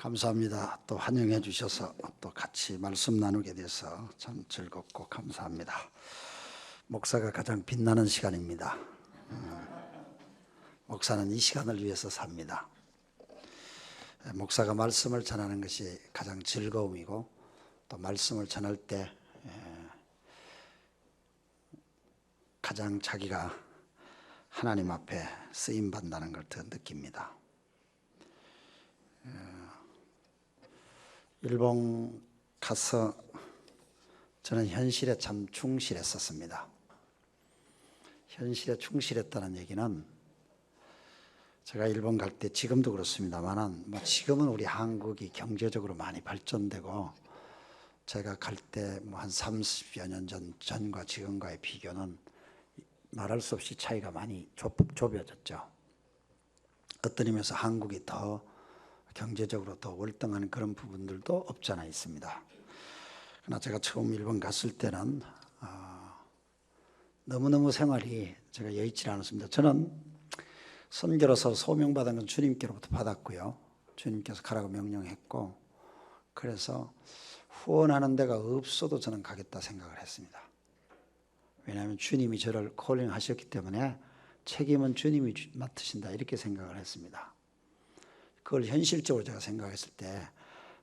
감사합니다. 또 환영해 주셔서 또 같이 말씀 나누게 돼서 참 즐겁고 감사합니다. 목사가 가장 빛나는 시간입니다. 목사는 이 시간을 위해서 삽니다. 목사가 말씀을 전하는 것이 가장 즐거움이고 또 말씀을 전할 때 가장 자기가 하나님 앞에 쓰임받는다는 걸 더 느낍니다. 일본 가서 저는 현실에 참 충실했었습니다. 현실에 충실했다는 얘기는 제가 일본 갈 때 지금도 그렇습니다만 지금은 우리 한국이 경제적으로 많이 발전되고 제가 갈 때 한 30여 년 전과 지금과의 비교는 말할 수 없이 차이가 많이 좁혀졌죠. 어떤 의미에서 한국이 더 경제적으로 더 월등한 그런 부분들도 없잖아 있습니다. 그러나 제가 처음 일본 갔을 때는 너무너무 생활이 제가 여의치 않았습니다. 저는 선교로서 소명받은 건 주님께로부터 받았고요. 주님께서 가라고 명령했고 그래서 후원하는 데가 없어도 저는 가겠다 생각을 했습니다. 왜냐하면 주님이 저를 콜링하셨기 때문에 책임은 주님이 맡으신다 이렇게 생각을 했습니다. 그걸 현실적으로 제가 생각했을 때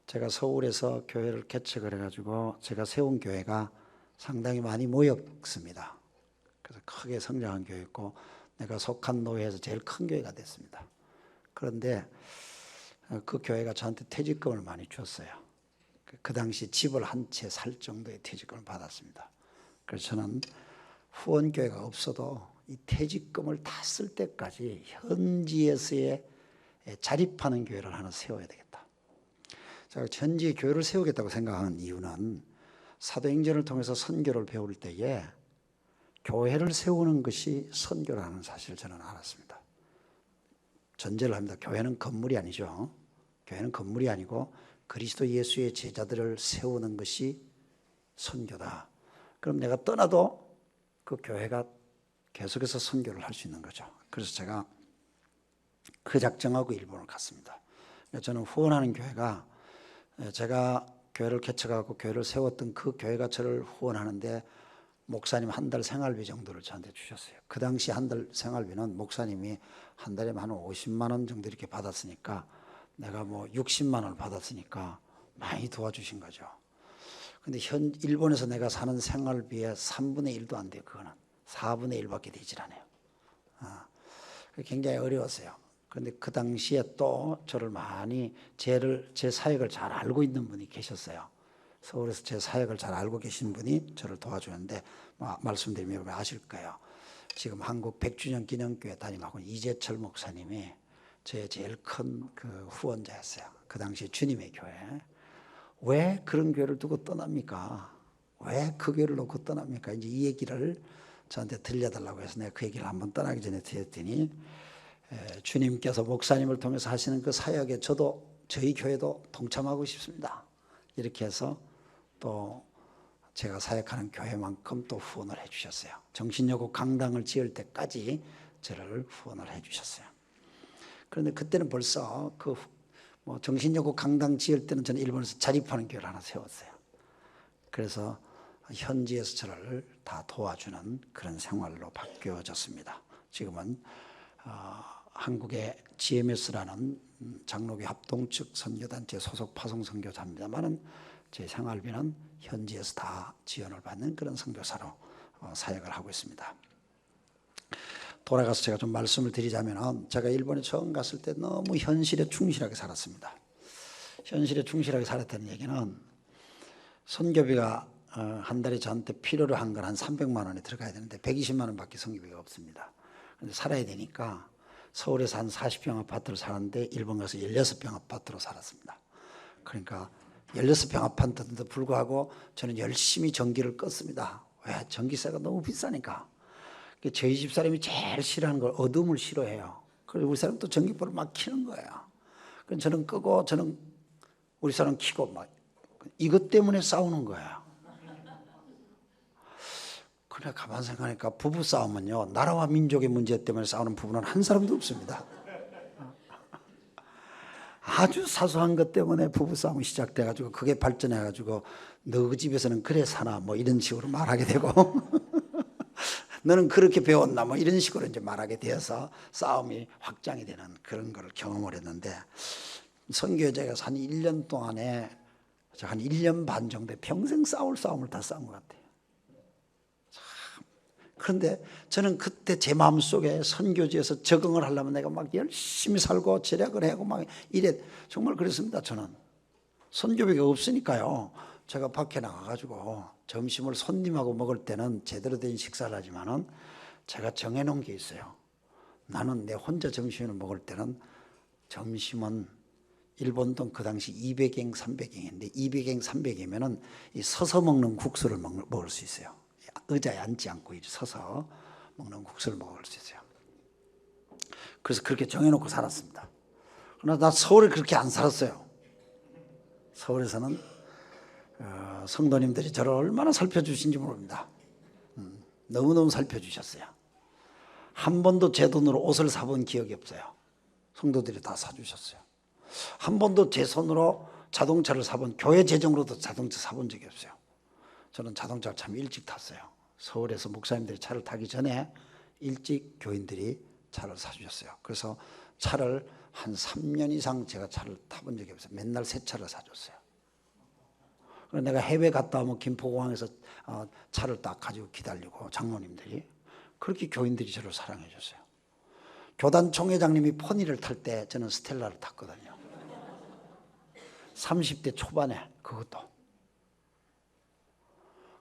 제가 서울에서 교회를 개척을 해가지고 제가 세운 교회가 상당히 많이 모였습니다. 그래서 크게 성장한 교회였고 내가 속한 노회에서 제일 큰 교회가 됐습니다. 그런데 그 교회가 저한테 퇴직금을 많이 줬어요. 그 당시 집을 한 채 살 정도의 퇴직금을 받았습니다. 그래서 저는 후원교회가 없어도 이 퇴직금을 다 쓸 때까지 현지에서의 자립하는 교회를 하나 세워야 되겠다. 제가 현지에 교회를 세우겠다고 생각한 이유는 사도행전을 통해서 선교를 배울 때에 교회를 세우는 것이 선교라는 사실을 저는 알았습니다. 전제를 합니다. 교회는 건물이 아니죠. 교회는 건물이 아니고 그리스도 예수의 제자들을 세우는 것이 선교다. 그럼 내가 떠나도 그 교회가 계속해서 선교를 할 수 있는 거죠. 그래서 제가 그 작정하고 일본을 갔습니다. 저는 후원하는 교회가 제가 교회를 개척하고 교회를 세웠던 그 교회가 저를 후원하는데 목사님 한 달 생활비 정도를 저한테 주셨어요. 그 당시 한 달 생활비는 목사님이 한 달에 한 50만 원 정도 이렇게 받았으니까 내가 60만 원을 받았으니까 많이 도와주신 거죠. 근데 일본에서 내가 사는 생활비의 3분의 1도 안 돼요. 그거는 4분의 1밖에 되질 않아요. 굉장히 어려웠어요. 그런데 그 당시에 또 저를 많이 제 사역을 잘 알고 있는 분이 계셨어요. 서울에서 제 사역을 잘 알고 계신 분이 저를 도와주는데 말씀드리면 여러분 아실 거예요. 지금 한국 100주년 기념교회 담임하고 이재철 목사님이 저의 제일 큰 그 후원자였어요. 그 당시 주님의 교회. 왜 그런 교회를 두고 떠납니까? 왜 그 교회를 놓고 떠납니까? 이제 이 얘기를 저한테 들려달라고 해서 내가 그 얘기를 한번 떠나기 전에 드렸더니 주님께서 목사님을 통해서 하시는 그 사역에 저희 교회도 동참하고 싶습니다. 이렇게 해서 또 제가 사역하는 교회만큼 또 후원을 해 주셨어요. 정신여고 강당을 지을 때까지 저를 후원을 해 주셨어요. 그런데 그때는 벌써 정신여고 강당 지을 때는 저는 일본에서 자립하는 교회를 하나 세웠어요. 그래서 현지에서 저를 다 도와주는 그런 생활로 바뀌어졌습니다. 지금은 한국의 GMS라는 장로교 합동측 선교단체 소속 파송 선교사입니다만은 제 생활비는 현지에서 다 지원을 받는 그런 선교사로 사역을 하고 있습니다. 돌아가서 제가 좀 말씀을 드리자면 제가 일본에 처음 갔을 때 너무 현실에 충실하게 살았습니다. 현실에 충실하게 살았다는 얘기는 선교비가 한 달에 저한테 필요로 한 건 한 300만 원이 들어가야 되는데 120만 원밖에 선교비가 없습니다. 그런데 살아야 되니까 서울에서 한 40평 아파트를 사는데 일본 가서 16평 아파트로 살았습니다. 그러니까 16평 아파트인데도 불구하고 저는 열심히 전기를 껐습니다. 왜? 전기세가 너무 비싸니까. 저희 집 사람이 제일 싫어하는 걸 어둠을 싫어해요. 그래서 우리 사람 또 전기불을 막 켜는 거예요. 그럼 저는 끄고 우리 사람 켜고 막 이것 때문에 싸우는 거예요. 그래 가만 생각하니까 부부 싸움은요 나라와 민족의 문제 때문에 싸우는 부부는 한 사람도 없습니다. 아주 사소한 것 때문에 부부싸움이 시작돼가지고 그게 발전해가지고 너 그 집에서는 그래 사나 뭐 이런 식으로 말하게 되고 너는 그렇게 배웠나 뭐 이런 식으로 이제 말하게 되어서 싸움이 확장이 되는 그런 걸 경험을 했는데, 선교제가 한 1년 동안에 한 1년 반 정도 평생 싸울 싸움을 다 싸운 것 같아요. 그런데 저는 그때 제 마음속에 선교지에서 적응을 하려면 내가 막 열심히 살고 절약을 하고 막 이래, 정말 그랬습니다. 저는 선교비가 없으니까요, 제가 밖에 나가가지고 점심을 손님하고 먹을 때는 제대로 된 식사를 하지만은 제가 정해놓은 게 있어요. 나는 내 혼자 점심을 먹을 때는 점심은 일본 돈 그 당시 200엔, 300엔인데 200엔, 300엔이면은 이 서서 먹는 국수를 먹을 수 있어요. 의자에 앉지 않고 서서 먹는 국수를 먹을 수 있어요. 그래서 그렇게 정해놓고 살았습니다. 그러나 나 서울에 그렇게 안 살았어요. 서울에서는 성도님들이 저를 얼마나 살펴주신지 모릅니다. 너무너무 살펴주셨어요. 한 번도 제 돈으로 옷을 사본 기억이 없어요. 성도들이 다 사주셨어요. 한 번도 제 손으로 자동차를 사본, 교회 재정으로도 자동차 사본 적이 없어요. 저는 자동차를 참 일찍 탔어요. 서울에서 목사님들이 차를 타기 전에 일찍 교인들이 차를 사주셨어요. 그래서 차를 한 3년 이상 제가 차를 타본 적이 없어요. 맨날 새 차를 사줬어요. 내가 해외 갔다 오면 김포공항에서 차를 딱 가지고 기다리고, 장로님들이 그렇게 교인들이 저를 사랑해 줬어요. 교단 총회장님이 포니를 탈 때 저는 스텔라를 탔거든요. 30대 초반에 그것도.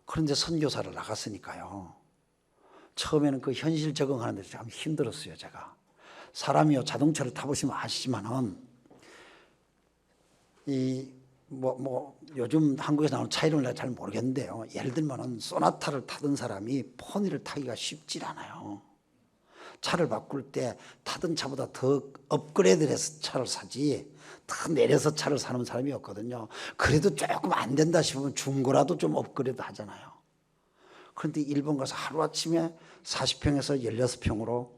그런데 선교사를 나갔으니까요, 처음에는 그 현실 적응하는 데 참 힘들었어요. 제가 사람이요, 자동차를 타보시면 아시지만은 요즘 한국에서 나오는 차 이름을 내가 잘 모르겠는데요, 예를 들면은 소나타를 타던 사람이 포니를 타기가 쉽질 않아요. 차를 바꿀 때 타던 차보다 더 업그레이드를 해서 차를 사지 더 내려서 차를 사는 사람이 없거든요. 그래도 조금 안 된다 싶으면 중고라도 좀 업그레이드 하잖아요. 그런데 일본 가서 하루아침에 40평에서 16평으로,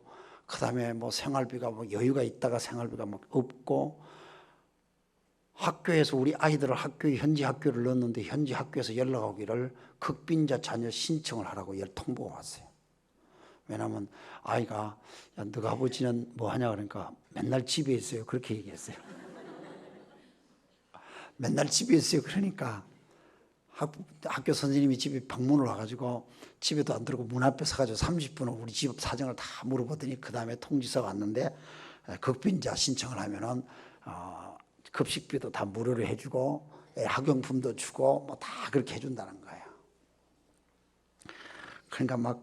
그 다음에 뭐 생활비가 뭐 여유가 있다가 생활비가 막 없고, 학교에서 우리 아이들을 현지 학교를 넣었는데 현지 학교에서 연락 오기를 극빈자 자녀 신청을 하라고 통보가 왔어요. 왜냐하면 아이가, 야, 너가 아버지는 뭐 하냐 그러니까 맨날 집에 있어요, 그렇게 얘기했어요. 맨날 집에 있어요. 그러니까 학교 선생님이 집에 방문을 와가지고 집에도 안 들어오고 문 앞에 서가지고 30분을 우리 집 사정을 다 물어보더니 그 다음에 통지서가 왔는데 극빈자 신청을 하면은 급식비도 다 무료로 해주고 학용품도 주고 뭐 다 그렇게 해준다는 거예요. 그러니까 막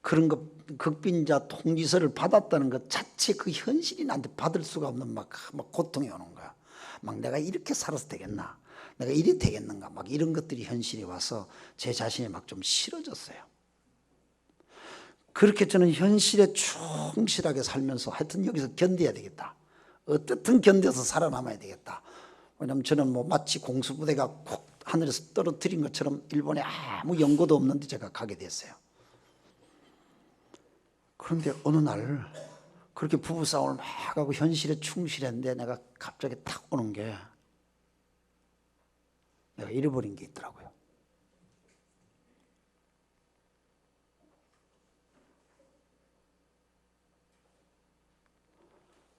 그런 거, 극빈자 통지서를 받았다는 것 자체 그 현실이 나한테 받을 수가 없는 막 고통이 오는 거야. 막 내가 이렇게 살아서 되겠나, 내가 이리 되겠는가, 막 이런 것들이 현실이 와서 제 자신이 막 좀 싫어졌어요. 그렇게 저는 현실에 충실하게 살면서 하여튼 여기서 견뎌야 되겠다, 어떻든 견뎌서 살아남아야 되겠다. 왜냐하면 저는 뭐 마치 공수부대가 콕 하늘에서 떨어뜨린 것처럼 일본에 아무 연고도 없는데 제가 가게 됐어요. 그런데 어느 날 그렇게 부부싸움을 막 하고 현실에 충실했는데 내가 갑자기 탁 오는 게, 내가 잃어버린 게 있더라고요.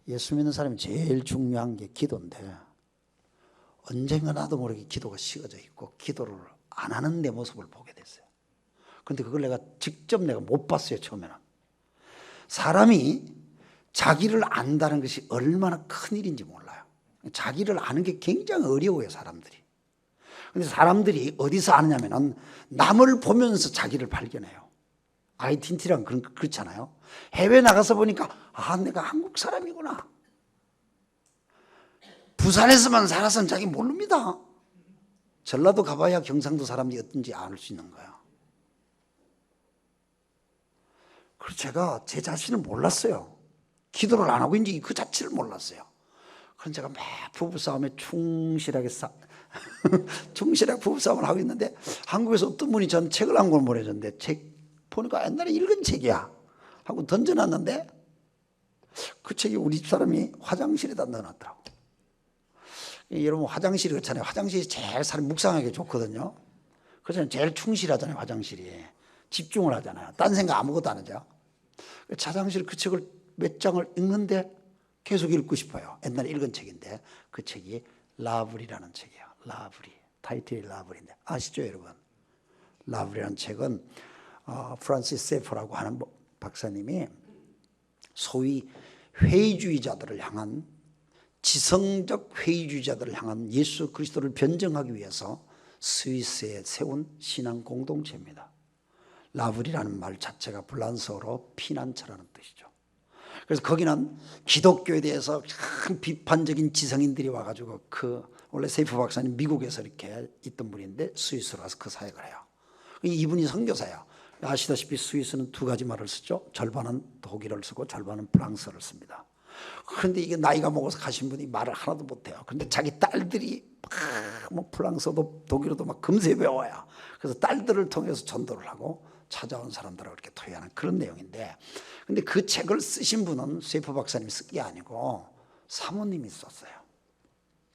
예수 믿는 사람이 제일 중요한 게 기도인데, 언젠가 나도 모르게 기도가 식어져 있고 기도를 안 하는 내 모습을 보게 됐어요. 그런데 그걸 내가 직접 못 봤어요. 처음에는. 사람이 자기를 안다는 것이 얼마나 큰 일인지 몰라요. 자기를 아는 게 굉장히 어려워요, 사람들이. 근데 사람들이 어디서 아느냐면은 남을 보면서 자기를 발견해요. 아이덴티티란 그렇잖아요. 해외 나가서 보니까 내가 한국 사람이구나. 부산에서만 살아서는 자기 모릅니다. 전라도 가봐야 경상도 사람이 어떤지 알 수 있는 거예요. 그래서 제가 제 자신을 몰랐어요. 기도를 안 하고 있는지 그 자체를 몰랐어요. 그래서 제가 매 부부싸움에 충실하게 부부싸움을 하고 있는데, 한국에서 어떤 분이 전 책을 한 권 보내줬는데, 책 보니까 옛날에 읽은 책이야 하고 던져놨는데 그 책이 우리 집 사람이 화장실에다 넣어놨더라고. 여러분 화장실이 그렇잖아요. 화장실이 제일 사람 묵상하기 좋거든요. 그래서 제일 충실하잖아요. 화장실이 집중을 하잖아요. 딴 생각 아무것도 안 하죠. 화장실 그 책을 몇 장을 읽는데 계속 읽고 싶어요. 옛날에 읽은 책인데 그 책이 라블이라는 책이에요. 라블이 타이틀이 라블인데 아시죠 여러분? 라블이라는 책은 프란시스 세퍼라고 하는 박사님이 소위 회의주의자들을 향한 지성적 회의주의자들을 향한 예수 그리스도를 변증하기 위해서 스위스에 세운 신앙 공동체입니다. 라블이라는 말 자체가 불란서어로 피난처라는 뜻이죠. 그래서 거기는 기독교에 대해서 큰 비판적인 지성인들이 와가지고 원래 세이프 박사님 미국에서 이렇게 있던 분인데 스위스로 와서 그 사역을 해요. 이분이 선교사예요. 아시다시피 스위스는 두 가지 말을 쓰죠. 절반은 독일어를 쓰고 절반은 프랑스어를 씁니다. 그런데 이게 나이가 먹어서 가신 분이 말을 하나도 못해요. 그런데 자기 딸들이 뭐 프랑스어도 독일어도 막 금세 배워요. 그래서 딸들을 통해서 전도를 하고 찾아온 사람들하고 이렇게 토의하는 그런 내용인데, 근데 그 책을 쓰신 분은 세이프 박사님이 쓴 게 아니고 사모님이 썼어요.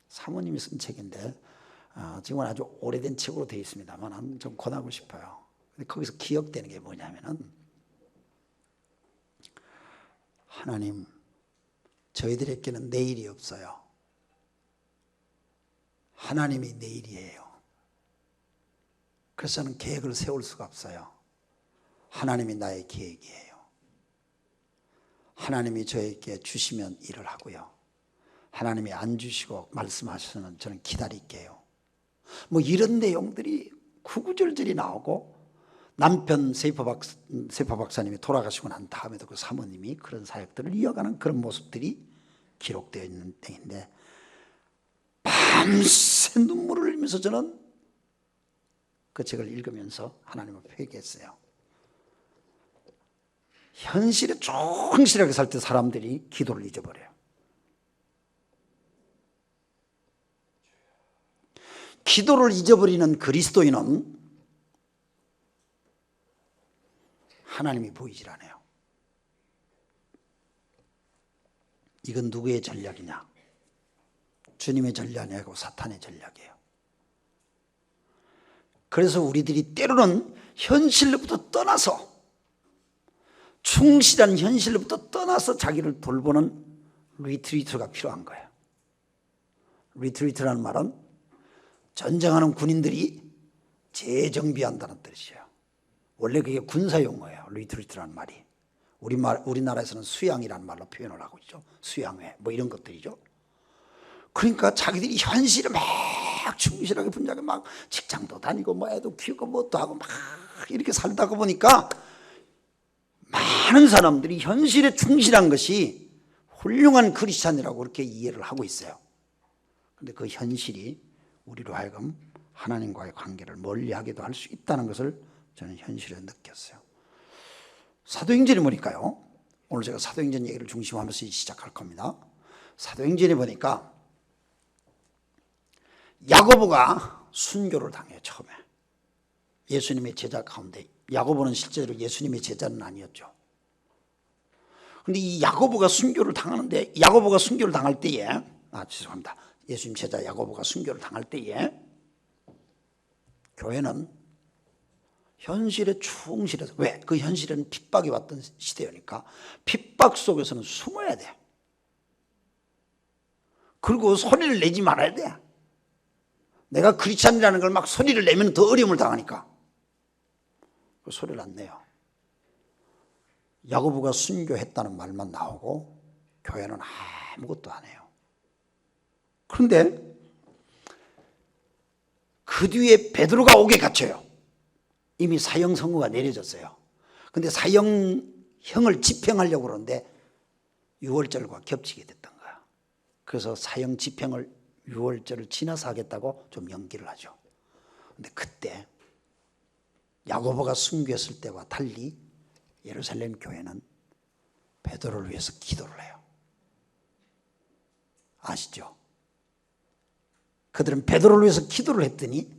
사모님이 쓴 책인데 지금은 아주 오래된 책으로 되어 있습니다만 좀 권하고 싶어요. 근데 거기서 기억되는 게 뭐냐면은, 하나님, 저희들에게는 내일이 없어요. 하나님이 내일이에요. 그래서 저는 계획을 세울 수가 없어요. 하나님이 나의 계획이에요. 하나님이 저에게 주시면 일을 하고요. 하나님이 안 주시고 말씀하시면 저는 기다릴게요. 뭐 이런 내용들이 구구절절이 나오고, 남편 세이퍼 박사님이 돌아가시고 난 다음에도 그 사모님이 그런 사역들을 이어가는 그런 모습들이 기록되어 있는 때인데, 밤새 눈물을 흘리면서 저는 그 책을 읽으면서 하나님을 회개했어요. 현실에 충실하게 살 때 사람들이 기도를 잊어버려요. 기도를 잊어버리는 그리스도인은 하나님이 보이질 않아요. 이건 누구의 전략이냐? 주님의 전략이 아니고 사탄의 전략이에요. 그래서 우리들이 때로는 현실로부터 떠나서, 충실한 현실로부터 떠나서 자기를 돌보는 리트리트가 필요한 거예요. 리트리트라는 말은 전쟁하는 군인들이 재정비한다는 뜻이에요. 원래 그게 군사용어예요. 리트리트라는 말이. 우리나라에서는 수양이라는 말로 표현을 하고 있죠. 수양회 뭐 이런 것들이죠. 그러니까 자기들이 현실에 막 충실하게 분명하게 막 직장도 다니고 뭐 애도 키우고 뭣도 하고 막 이렇게 살다가 보니까 많은 사람들이 현실에 충실한 것이 훌륭한 크리스찬이라고 그렇게 이해를 하고 있어요. 그런데 그 현실이 우리로 하여금 하나님과의 관계를 멀리하게도 할 수 있다는 것을 저는 현실에 느꼈어요. 사도행전에 보니까요, 오늘 제가 사도행전 얘기를 중심하면서 시작할 겁니다. 사도행전에 보니까 야고보가 순교를 당해요. 처음에 예수님의 제자 가운데. 야고보는 실제로 예수님의 제자는 아니었죠. 그런데 이 야고보가 순교를 당하는데, 야고보가 순교를 당할 때에 죄송합니다. 예수님 제자 야고보가 순교를 당할 때에 교회는 현실에 충실해서, 왜? 그 현실에는 핍박이 왔던 시대니까 핍박 속에서는 숨어야 돼. 그리고 소리를 내지 말아야 돼. 내가 크리스찬이라는 걸 막 소리를 내면 더 어려움을 당하니까 그 소리를 안 내요. 야고보가 순교했다는 말만 나오고 교회는 아무것도 안 해요. 그런데 그 뒤에 베드로가 옥에 갇혀요. 이미 사형 선고가 내려졌어요. 그런데 사형을 집행하려고 그러는데 6월절과 겹치게 됐던 거야. 그래서 사형 집행을 6월절을 지나서 하겠다고 좀 연기를 하죠. 그런데 그때 야고보가 순교했을 때와 달리 예루살렘 교회는 베드로를 위해서 기도를 해요. 아시죠? 그들은 베드로를 위해서 기도를 했더니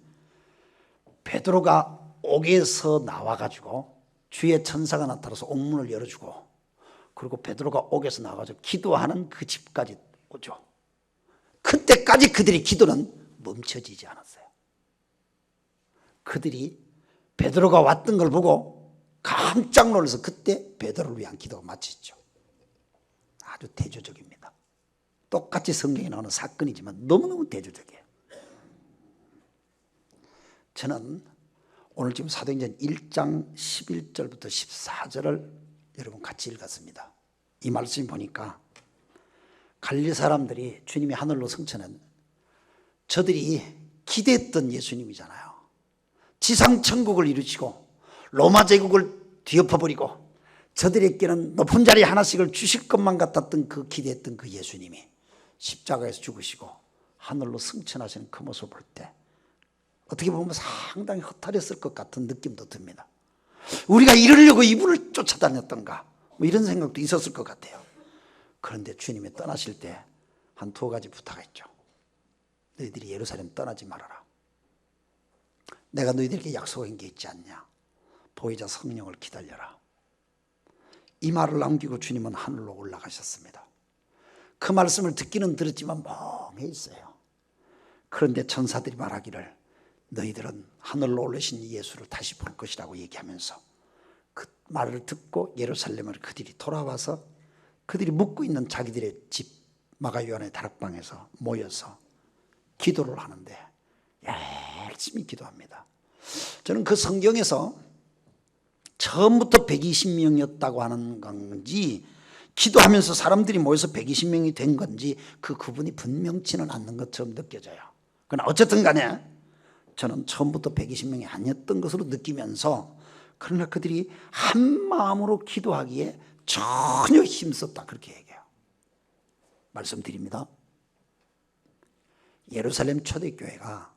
베드로가 옥에서 나와가지고 주의 천사가 나타나서 옥문을 열어주고, 그리고 베드로가 옥에서 나와가지고 기도하는 그 집까지 오죠. 그때까지 그들의 기도는 멈춰지지 않았어요. 그들이 베드로가 왔던 걸 보고 깜짝 놀라서 그때 베드로를 위한 기도가 마쳤죠. 아주 대조적입니다. 똑같이 성경에 나오는 사건이지만 너무너무 대조적이에요. 저는 오늘 지금 사도행전 1장 11절부터 14절을 여러분 같이 읽었습니다. 이 말씀 보니까 갈릴리 사람들이 주님이 하늘로 승천한 저들이 기대했던 예수님이잖아요. 지상 천국을 이루시고 로마 제국을 뒤엎어버리고 저들에게는 높은 자리 하나씩을 주실 것만 같았던 그 기대했던 그 예수님이 십자가에서 죽으시고 하늘로 승천하시는 그 모습을 볼 때 어떻게 보면 상당히 허탈했을 것 같은 느낌도 듭니다. 우리가 이러려고 이분을 쫓아다녔던가 뭐 이런 생각도 있었을 것 같아요. 그런데 주님이 떠나실 때 한 두 가지 부탁했죠. 너희들이 예루살렘 떠나지 말아라. 내가 너희들에게 약속한 게 있지 않냐. 보혜자 성령을 기다려라. 이 말을 남기고 주님은 하늘로 올라가셨습니다. 그 말씀을 듣기는 들었지만 멍해 있어요. 그런데 천사들이 말하기를 너희들은 하늘로 올리신 예수를 다시 볼 것이라고 얘기하면서 그 말을 듣고 예루살렘을 그들이 돌아와서 그들이 묵고 있는 자기들의 집 마가 요한의 다락방에서 모여서 기도를 하는데 열심히 기도합니다. 저는 그 성경에서 처음부터 120명이었다고 하는 건지 기도하면서 사람들이 모여서 120명이 된 건지 그분이 분명치는 않는 것처럼 느껴져요. 그러나 어쨌든 간에 저는 처음부터 120명이 아니었던 것으로 느끼면서 그러나 그들이 한 마음으로 기도하기에 전혀 힘썼다 그렇게 얘기해요. 말씀드립니다. 예루살렘 초대교회가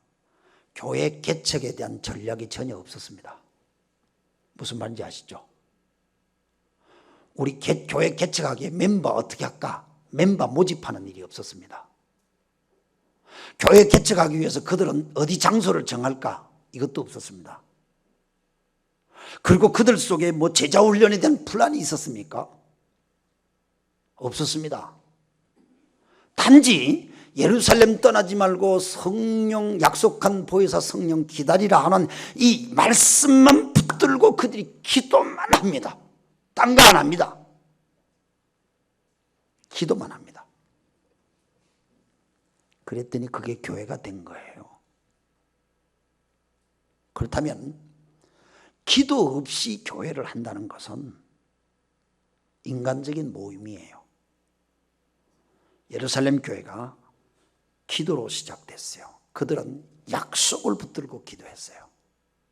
교회 개척에 대한 전략이 전혀 없었습니다. 무슨 말인지 아시죠? 우리 교회 개척하기에 멤버 어떻게 할까? 멤버 모집하는 일이 없었습니다. 교회 개척하기 위해서 그들은 어디 장소를 정할까? 이것도 없었습니다. 그리고 그들 속에 뭐 제자 훈련에 대한 플랜이 있었습니까? 없었습니다. 단지 예루살렘 떠나지 말고 성령 약속한 보혜사 성령 기다리라 하는 이 말씀만 붙들고 그들이 기도만 합니다. 딴 거 안 합니다. 기도만 합니다. 그랬더니 그게 교회가 된 거예요. 그렇다면 기도 없이 교회를 한다는 것은 인간적인 모임이에요. 예루살렘 교회가 기도로 시작됐어요. 그들은 약속을 붙들고 기도했어요.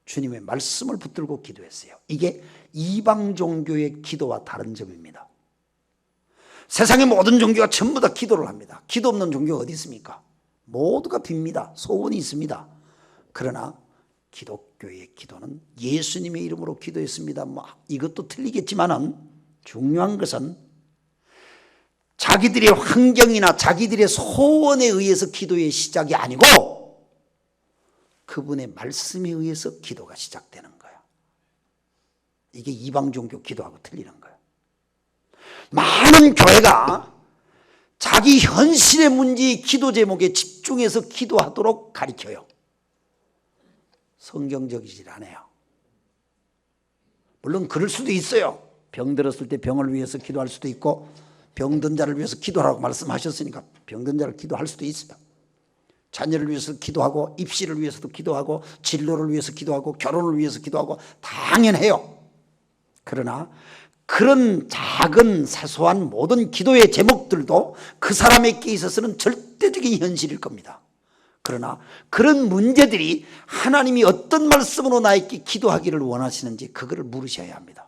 주님의 말씀을 붙들고 기도했어요. 이게 이방 종교의 기도와 다른 점입니다. 세상의 모든 종교가 전부 다 기도를 합니다. 기도 없는 종교가 어디 있습니까? 모두가 빕니다. 소원이 있습니다. 그러나 기독교의 기도는 예수님의 이름으로 기도했습니다. 뭐 이것도 틀리겠지만은 중요한 것은 자기들의 환경이나 자기들의 소원에 의해서 기도의 시작이 아니고 그분의 말씀에 의해서 기도가 시작되는 거예요. 이게 이방 종교 기도하고 틀리는 거예요. 많은 교회가 자기 현실의 문제의 기도 제목에 집중해서 기도하도록 가르쳐요. 성경적이질 않아요. 물론 그럴 수도 있어요. 병 들었을 때 병을 위해서 기도할 수도 있고 병든 자를 위해서 기도하라고 말씀하셨으니까 병든 자를 기도할 수도 있어요. 자녀를 위해서 기도하고 입시를 위해서도 기도하고 진로를 위해서 기도하고 결혼을 위해서 기도하고 당연해요. 그러나 그런 작은 사소한 모든 기도의 제목들도 그 사람에게 있어서는 절대적인 현실일 겁니다. 그러나 그런 문제들이 하나님이 어떤 말씀으로 나에게 기도하기를 원하시는지 그거를 물으셔야 합니다.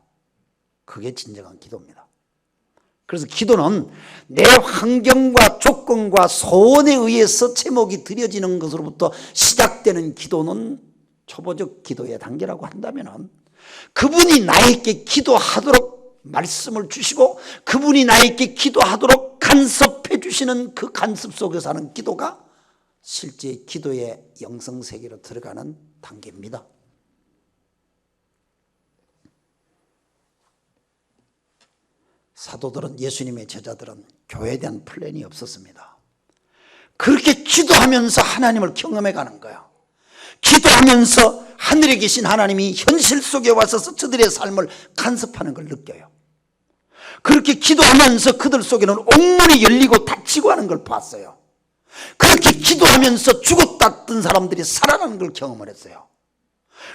그게 진정한 기도입니다. 그래서 기도는 내 환경과 조건과 소원에 의해서 제목이 드려지는 것으로부터 시작되는 기도는 초보적 기도의 단계라고 한다면 그분이 나에게 기도하도록 말씀을 주시고 그분이 나에게 기도하도록 간섭해 주시는 그 간섭 속에서 하는 기도가 실제 기도의 영성세계로 들어가는 단계입니다. 사도들은 예수님의 제자들은 교회에 대한 플랜이 없었습니다. 그렇게 기도하면서 하나님을 경험해 가는 거예요. 기도하면서 하늘에 계신 하나님이 현실 속에 와서 저들의 삶을 간섭하는 걸 느껴요. 그렇게 기도하면서 그들 속에는 옥문이 열리고 닫히고 하는 걸 봤어요. 그렇게 기도하면서 죽었다 뜬 사람들이 살아나는 걸 경험을 했어요.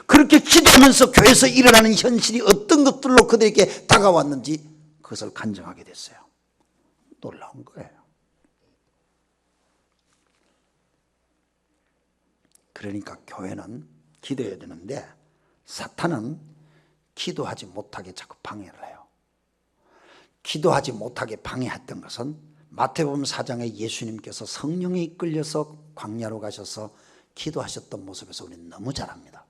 그렇게 기도하면서 교회에서 일어나는 현실이 어떤 것들로 그들에게 다가왔는지 그것을 간증하게 됐어요. 놀라운 거예요. 그러니까 교회는 기도해야 되는데 사탄은 기도하지 못하게 자꾸 방해를 해요. 기도하지 못하게 방해했던 것은 마태복음 4장에 예수님께서 성령에 이끌려서 광야로 가셔서 기도하셨던 모습에서 우리는 너무 잘 압니다.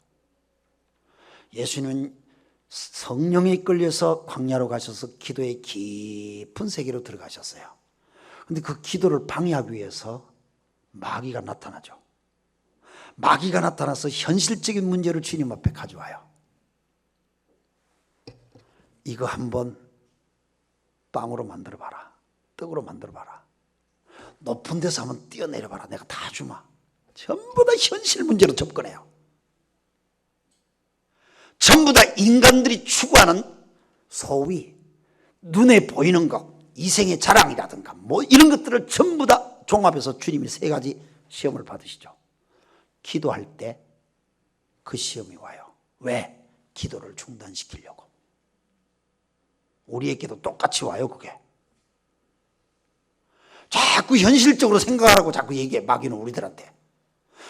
예수님은 성령에 이끌려서 광야로 가셔서 기도의 깊은 세계로 들어가셨어요. 그런데 그 기도를 방해하기 위해서 마귀가 나타나죠. 마귀가 나타나서 현실적인 문제를 주님 앞에 가져와요. 이거 한번 빵으로 만들어봐라. 떡으로 만들어봐라. 높은 데서 한번 뛰어내려봐라. 내가 다 주마. 전부 다 현실 문제로 접근해요. 전부 다 인간들이 추구하는 소위 눈에 보이는 것, 이생의 자랑이라든가 뭐 이런 것들을 전부 다 종합해서 주님이 3가지 시험을 받으시죠. 기도할 때 그 시험이 와요. 왜? 기도를 중단시키려고. 우리에게도 똑같이 와요. 그게 자꾸 현실적으로 생각하라고 자꾸 얘기해. 마귀는 우리들한테.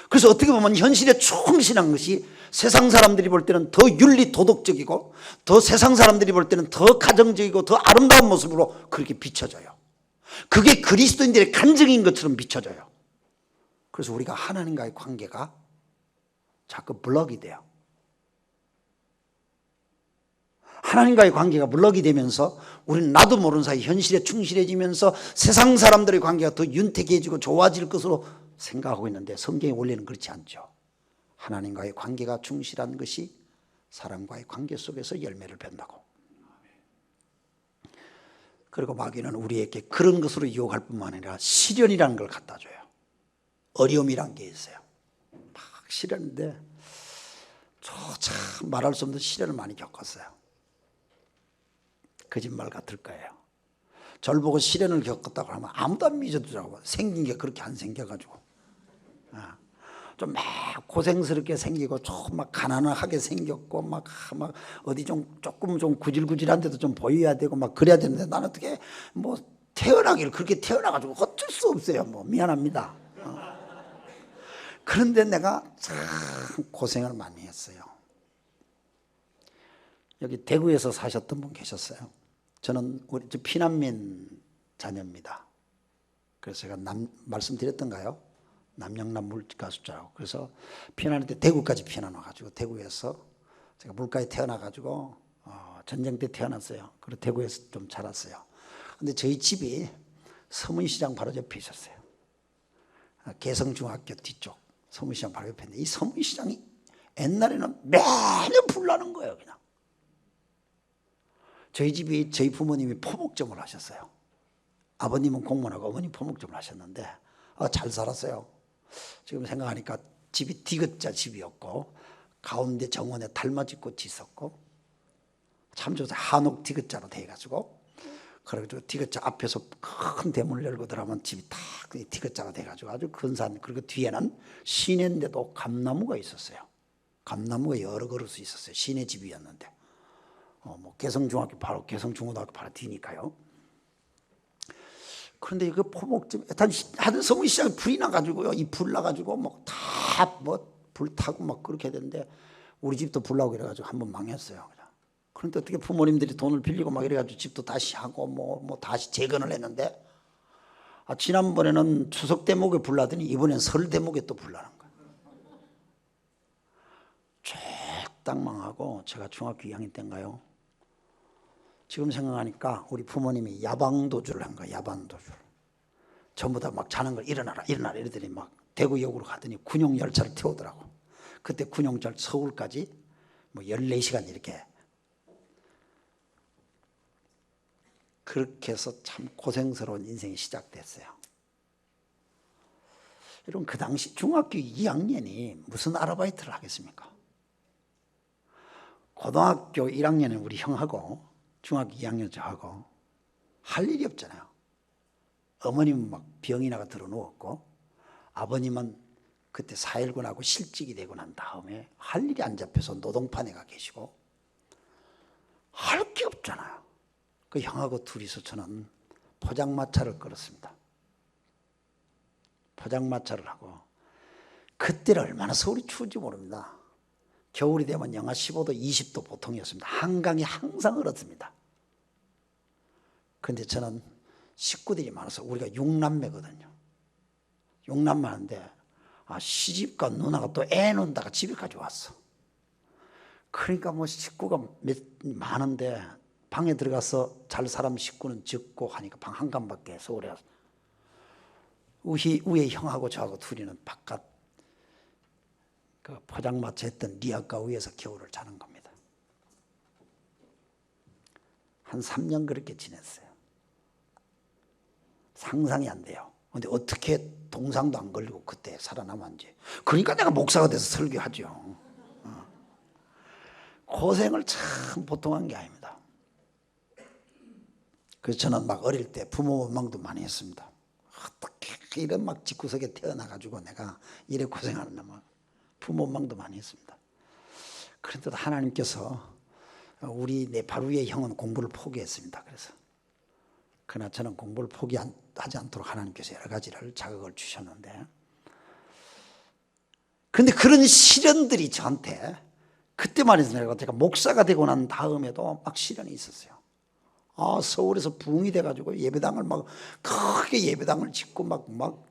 그래서 어떻게 보면 현실에 충실한 것이 세상 사람들이 볼 때는 더 윤리 도덕적이고 더 세상 사람들이 볼 때는 더 가정적이고 더 아름다운 모습으로 그렇게 비춰져요. 그게 그리스도인들의 간증인 것처럼 비춰져요. 그래서 우리가 하나님과의 관계가 자꾸 블럭이 돼요. 하나님과의 관계가 블럭이 되면서 우리는 나도 모르는 사이 현실에 충실해지면서 세상 사람들의 관계가 더 윤택해지고 좋아질 것으로 생각하고 있는데 성경의 원리는 그렇지 않죠. 하나님과의 관계가 충실한 것이 사람과의 관계 속에서 열매를 맺는다고. 그리고 마귀는 우리에게 그런 것으로 유혹할 뿐만 아니라 시련이라는 걸 갖다 줘요. 어려움이란 게 있어요. 막 시련인데 저 참 말할 수 없는 시련을 많이 겪었어요. 거짓말 같을 거예요. 저를 보고 시련을 겪었다고 하면 아무도 안 믿어주더라고요. 생긴 게 그렇게 안 생겨가지고 좀 막 고생스럽게 생기고 좀 막 가난하게 생겼고 막 어디 조금 좀 구질구질한 데도 좀 보여야 되고 막 그래야 되는데 나는 어떻게 뭐 태어나기를 그렇게 태어나가지고 어쩔 수 없어요. 뭐 미안합니다. 그런데 내가 참 고생을 많이 했어요. 여기 대구에서 사셨던 분 계셨어요. 저는 우리 피난민 자녀입니다. 그래서 제가 말씀드렸던가요? 남영남 물가 숫자라고. 그래서 피난할 때 대구까지 피난 와가지고 대구에서 제가 물가에 태어나가지고 전쟁 때 태어났어요. 그리고 대구에서 좀 자랐어요. 근데 저희 집이 서문시장 바로 옆에 있었어요. 개성중학교 뒤쪽 서문시장 바로 옆에 있는데 이 서문시장이 옛날에는 매년 불 나는 거예요. 그냥 저희 집이 저희 부모님이 포목점을 하셨어요. 아버님은 공무원하고 어머니 포목점을 하셨는데 잘 살았어요. 지금 생각하니까 집이 디귿자 집이었고 가운데 정원에 달맞이 꽃이 있었고 참 좋았어요. 한옥 디귿자로 돼가지고 그래가지고 디귿자 앞에서 큰 대문을 열고 들어가면 집이 딱 디귿자가 돼가지고 아주 근사한. 그리고 뒤에는 시내인데도 감나무가 있었어요. 감나무가 여러 그릇이 있었어요. 시내 집이었는데 뭐 개성중학교 바로 개성중고등학교 바로 뒤니까요. 그런데 그 포목집 하여튼 서문시장에 불이 나가지고요. 이 불 나가지고 뭐 다 뭐 불 타고 막 그렇게 됐는데 우리 집도 불 나고 이래가지고 한번 망했어요. 그런데 어떻게 부모님들이 돈을 빌리고 막 이래가지고 집도 다시 하고 뭐 다시 재건을 했는데 지난번에는 추석 대목에 불 나더니 이번엔 설 대목에 또 불 나는 거예요. 쫙 망하고 제가 중학교 2학년 때인가요? 지금 생각하니까 우리 부모님이 야방도주를 한 거야. 야방도주를. 전부 다 막 자는 걸 일어나라 이러더니 막 대구역으로 가더니 군용열차를 태우더라고. 그때 군용철 서울까지 뭐 14시간 이렇게. 그렇게 해서 참 고생스러운 인생이 시작됐어요. 여러분 그 당시 중학교 2학년이 무슨 아르바이트를 하겠습니까? 고등학교 1학년에 우리 형하고 중학교 2학년 저하고 할 일이 없잖아요. 어머님은 막 병이 나가 들어 누웠고 아버님은 그때 4.19하고 실직이 되고 난 다음에 할 일이 안 잡혀서 노동판에 가 계시고 할 게 없잖아요. 그 형하고 둘이서 저는 포장마차를 끌었습니다. 포장마차를 하고 그때는 얼마나 서울이 추운지 모릅니다. 겨울이 되면 영하 15도 20도 보통이었습니다. 한강이 항상 얼었습니다. 그런데 저는 식구들이 많아서 우리가 6남매거든요. 6남매인데 시집간 누나가 또 애 논다가 집에까지 왔어. 그러니까 뭐 식구가 많은데 방에 들어가서 잘 사람 식구는 적고 하니까 방 한 칸밖에 서울에 와서 위에 형하고 저하고 둘이는 바깥 그 포장마차 했던 리아카 위에서 겨울을 자는 겁니다. 한 3년 그렇게 지냈어요. 상상이 안 돼요. 근데 어떻게 동상도 안 걸리고 그때 살아남았는지. 그러니까 내가 목사가 돼서 설교하죠. 고생을 참 보통 한 게 아닙니다. 그래서 저는 막 어릴 때 부모 원망도 많이 했습니다. 어떻게 이런 막 집구석에 태어나가지고 내가 이래 고생하는데 막 부모 원망도 많이 했습니다. 그런데도 하나님께서 우리 내 바로 위에 형은 공부를 포기했습니다. 그러나 저는 공부를 포기하지 않도록 하나님께서 여러 가지를 자극을 주셨는데, 그런데 그런 시련들이 저한테 그때만 해도 제가 목사가 되고 난 다음에도 막 시련이 있었어요. 서울에서 부흥이 돼가지고 예배당을 막 크게 예배당을 짓고 막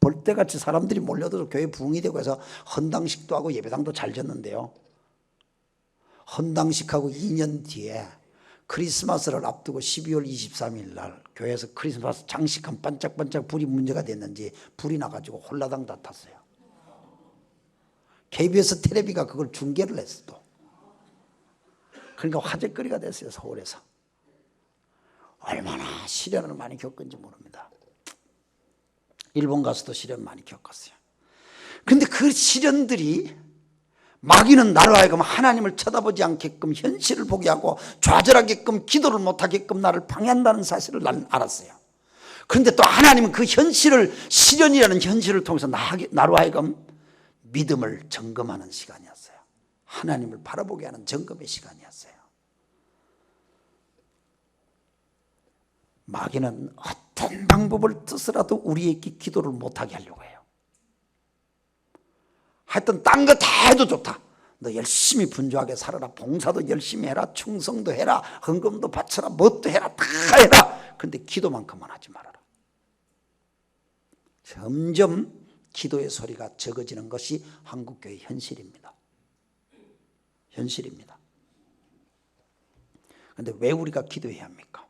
벌떼같이 사람들이 몰려들어 교회 부흥이 되고 해서 헌당식도 하고 예배당도 잘 졌는데요. 헌당식하고 2년 뒤에 크리스마스를 앞두고 12월 23일 날 교회에서 크리스마스 장식한 반짝반짝 불이 문제가 됐는지 불이 나가지고 홀라당 다 탔어요. KBS 텔레비가 그걸 중계를 했어 또. 그러니까 화제거리가 됐어요. 서울에서. 얼마나 시련을 많이 겪은지 모릅니다. 일본 가서도 시련 많이 겪었어요. 그런데 그 시련들이 마귀는 나를 하여금 하나님을 쳐다보지 않게끔 현실을 보게 하고 좌절하게끔 기도를 못하게끔 나를 방해한다는 사실을 나는 알았어요. 그런데 또 하나님은 그 현실을, 시련이라는 현실을 통해서 나로 하여금 믿음을 점검하는 시간이었어요. 하나님을 바라보게 하는 점검의 시간이었어요. 마귀는 어떤 방법을 쓰서라도 우리에게 기도를 못하게 하려고 해요. 하여튼 딴 거 다 해도 좋다. 너 열심히 분주하게 살아라. 봉사도 열심히 해라. 충성도 해라. 헌금도 바쳐라. 뭣도 해라. 다 해라. 그런데 기도만큼은 하지 말아라. 점점 기도의 소리가 적어지는 것이 한국교회 현실입니다. 현실입니다. 그런데 왜 우리가 기도해야 합니까?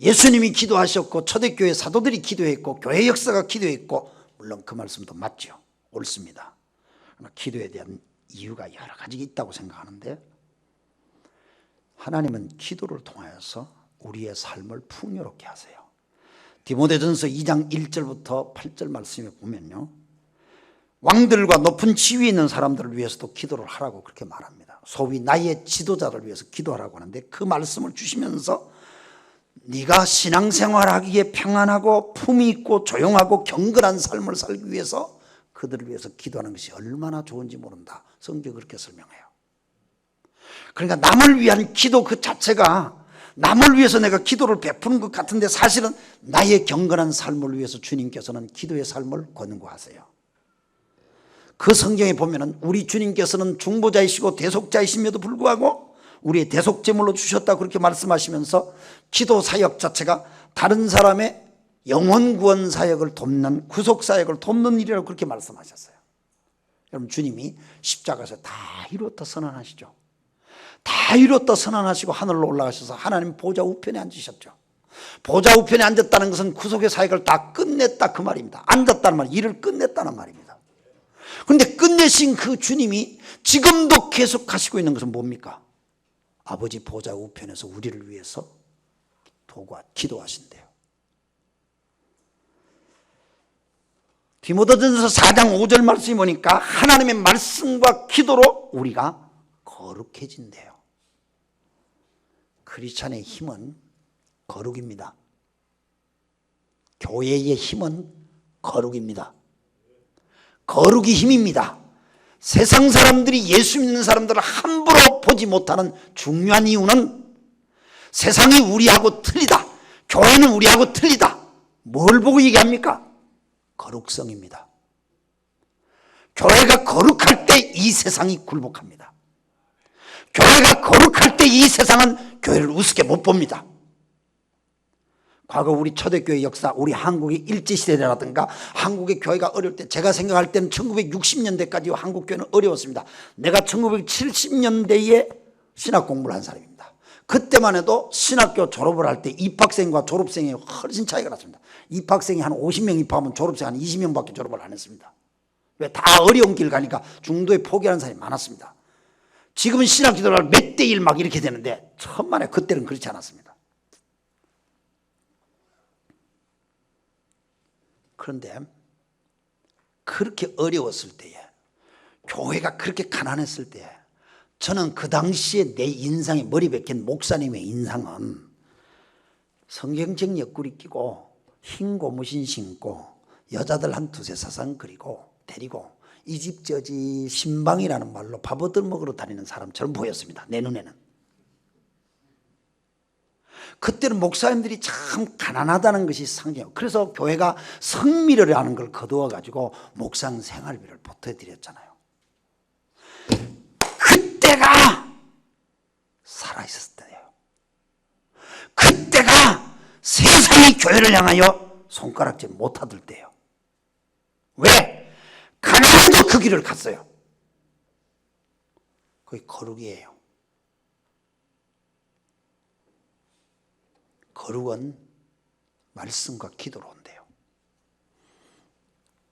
예수님이 기도하셨고 초대교회 사도들이 기도했고 교회 역사가 기도했고, 물론 그 말씀도 맞죠. 옳습니다. 그러나 기도에 대한 이유가 여러 가지 있다고 생각하는데, 하나님은 기도를 통하여서 우리의 삶을 풍요롭게 하세요. 디모데전서 2장 1절부터 8절 말씀에 보면요, 왕들과 높은 지위에 있는 사람들을 위해서도 기도를 하라고 그렇게 말합니다. 소위 나의 지도자를 위해서 기도하라고 하는데, 그 말씀을 주시면서 네가 신앙생활하기에 평안하고 품위 있고 조용하고 경건한 삶을 살기 위해서 그들을 위해서 기도하는 것이 얼마나 좋은지 모른다. 성경이 그렇게 설명해요. 그러니까 남을 위한 기도 그 자체가, 남을 위해서 내가 기도를 베푸는 것 같은데 사실은 나의 경건한 삶을 위해서 주님께서는 기도의 삶을 권고하세요. 그 성경에 보면은 우리 주님께서는 중보자이시고 대속자이심에도 불구하고 우리의 대속제물로 주셨다 그렇게 말씀하시면서 기도 사역 자체가 다른 사람의 영혼 구원 사역을 돕는, 구속 사역을 돕는 일이라고 그렇게 말씀하셨어요. 여러분, 주님이 십자가에서 다 이루었다 선언하시죠. 다 이루었다 선언하시고 하늘로 올라가셔서 하나님 보좌 우편에 앉으셨죠. 보좌 우편에 앉았다는 것은 구속의 사역을 다 끝냈다 그 말입니다. 앉았다는 말, 일을 끝냈다는 말입니다. 그런데 끝내신 그 주님이 지금도 계속 하시고 있는 것은 뭡니까? 아버지 보좌 우편에서 우리를 위해서 기도하신대요. 디모데전서 4장 5절 말씀이 보니까 하나님의 말씀과 기도로 우리가 거룩해진대요. 크리스찬의 힘은 거룩입니다. 교회의 힘은 거룩입니다. 거룩이 힘입니다. 세상 사람들이 예수 믿는 사람들을 함부로 보지 못하는 중요한 이유는 세상이 우리하고 틀리다, 교회는 우리하고 틀리다, 뭘 보고 얘기합니까? 거룩성입니다. 교회가 거룩할 때 이 세상이 굴복합니다. 교회가 거룩할 때 이 세상은 교회를 우습게 못 봅니다. 과거 우리 초대교회 역사, 우리 한국의 일제시대라든가 한국의 교회가 어려울 때, 제가 생각할 때는 1960년대까지 한국 교회는 어려웠습니다. 내가 1970년대에 신학 공부를 한 사람입니다. 그때만 해도 신학교 졸업을 할 때 입학생과 졸업생이 훨씬 차이가 났습니다. 입학생이 한 50명 입학하면 졸업생 한 20명밖에 졸업을 안 했습니다. 왜? 다 어려운 길 가니까 중도에 포기하는 사람이 많았습니다. 지금은 신학 지도를 몇 대 1 막 이렇게 되는데 천만에 그때는 그렇지 않았습니다. 그런데 그렇게 어려웠을 때에, 교회가 그렇게 가난했을 때에, 저는 그 당시에 내 인상에 머리 박힌 목사님의 인상은 성경책 옆구리 끼고 흰 고무신 신고 여자들 한 두세 사상 그리고 데리고 이 집 저 집 신방이라는 말로 밥 얻어 먹으러 다니는 사람처럼 보였습니다. 내 눈에는. 그때는 목사님들이 참 가난하다는 것이 상징이에요. 그래서 교회가 성미료라는 걸 거두어 가지고 목상 생활비를 보태드렸잖아요. 그때가 살아있었을 때예요. 그때가 세상이 교회를 향하여 손가락질 못하들 때예요. 왜? 가난해도 그 길을 갔어요. 그게 거룩이에요. 거룩은 말씀과 기도로 온대요.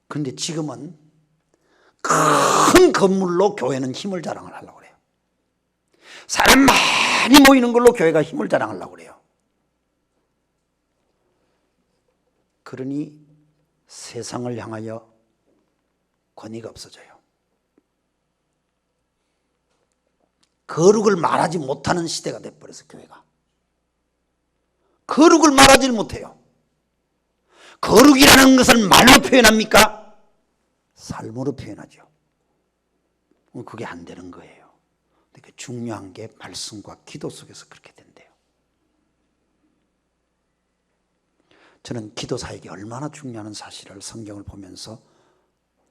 그런데 지금은 큰 건물로 교회는 힘을 자랑을 하려고 그래요. 사람 많이 모이는 걸로 교회가 힘을 자랑하려고 그래요. 그러니 세상을 향하여 권위가 없어져요. 거룩을 말하지 못하는 시대가 돼버려서 교회가. 거룩을 말하지 못해요. 거룩이라는 것을 말로 표현합니까? 삶으로 표현하죠. 그게 안 되는 거예요. 근데 중요한 게 말씀과 기도 속에서 그렇게 된대요. 저는 기도 사역이 얼마나 중요한 사실을 성경을 보면서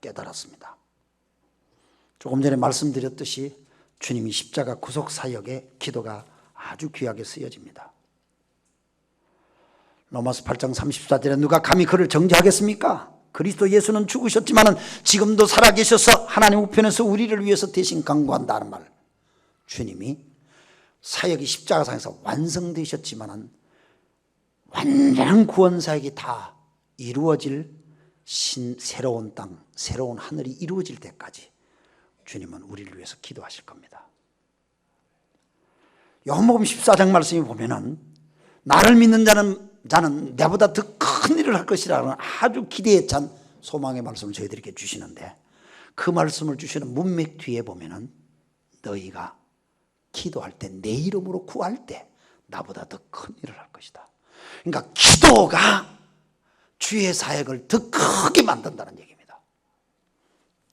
깨달았습니다. 조금 전에 말씀드렸듯이 주님이 십자가 구속 사역에 기도가 아주 귀하게 쓰여집니다. 로마서 8장 34절에 누가 감히 그를 정죄하겠습니까? 그리스도 예수는 죽으셨지만 지금도 살아계셔서 하나님 우편에서 우리를 위해서 대신 강구한다는 말. 주님이 사역이 십자가상에서 완성되셨지만 완전한 구원 사역이 다 이루어질 새로운 땅, 새로운 하늘이 이루어질 때까지 주님은 우리를 위해서 기도하실 겁니다. 요한복음 14장 말씀에 보면은 나를 믿는 자는 내보다 더 큰 일을 할 것이라는 아주 기대에 찬 소망의 말씀을 저희들에게 주시는데, 그 말씀을 주시는 문맥 뒤에 보면은 너희가 기도할 때, 내 이름으로 구할 때 나보다 더 큰 일을 할 것이다. 그러니까 기도가 주의 사역을 더 크게 만든다는 얘기입니다.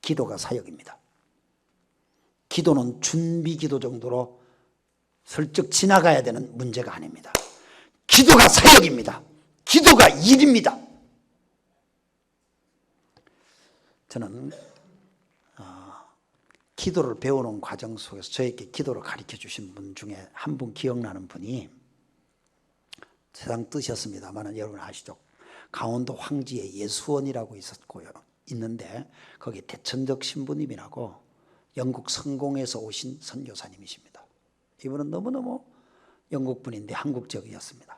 기도가 사역입니다. 기도는 준비 기도 정도로 슬쩍 지나가야 되는 문제가 아닙니다. 기도가 사역입니다. 기도가 일입니다. 저는 기도를 배우는 과정 속에서 저에게 기도를 가르쳐 주신 분 중에 한 분 기억나는 분이, 세상 뜻이었습니다만 여러분 아시죠? 강원도 황지에 예수원이라고 있는데 거기 대천적 신부님이라고 영국 성공에서 오신 선교사님이십니다. 이분은 너무너무 영국분인데 한국적이었습니다.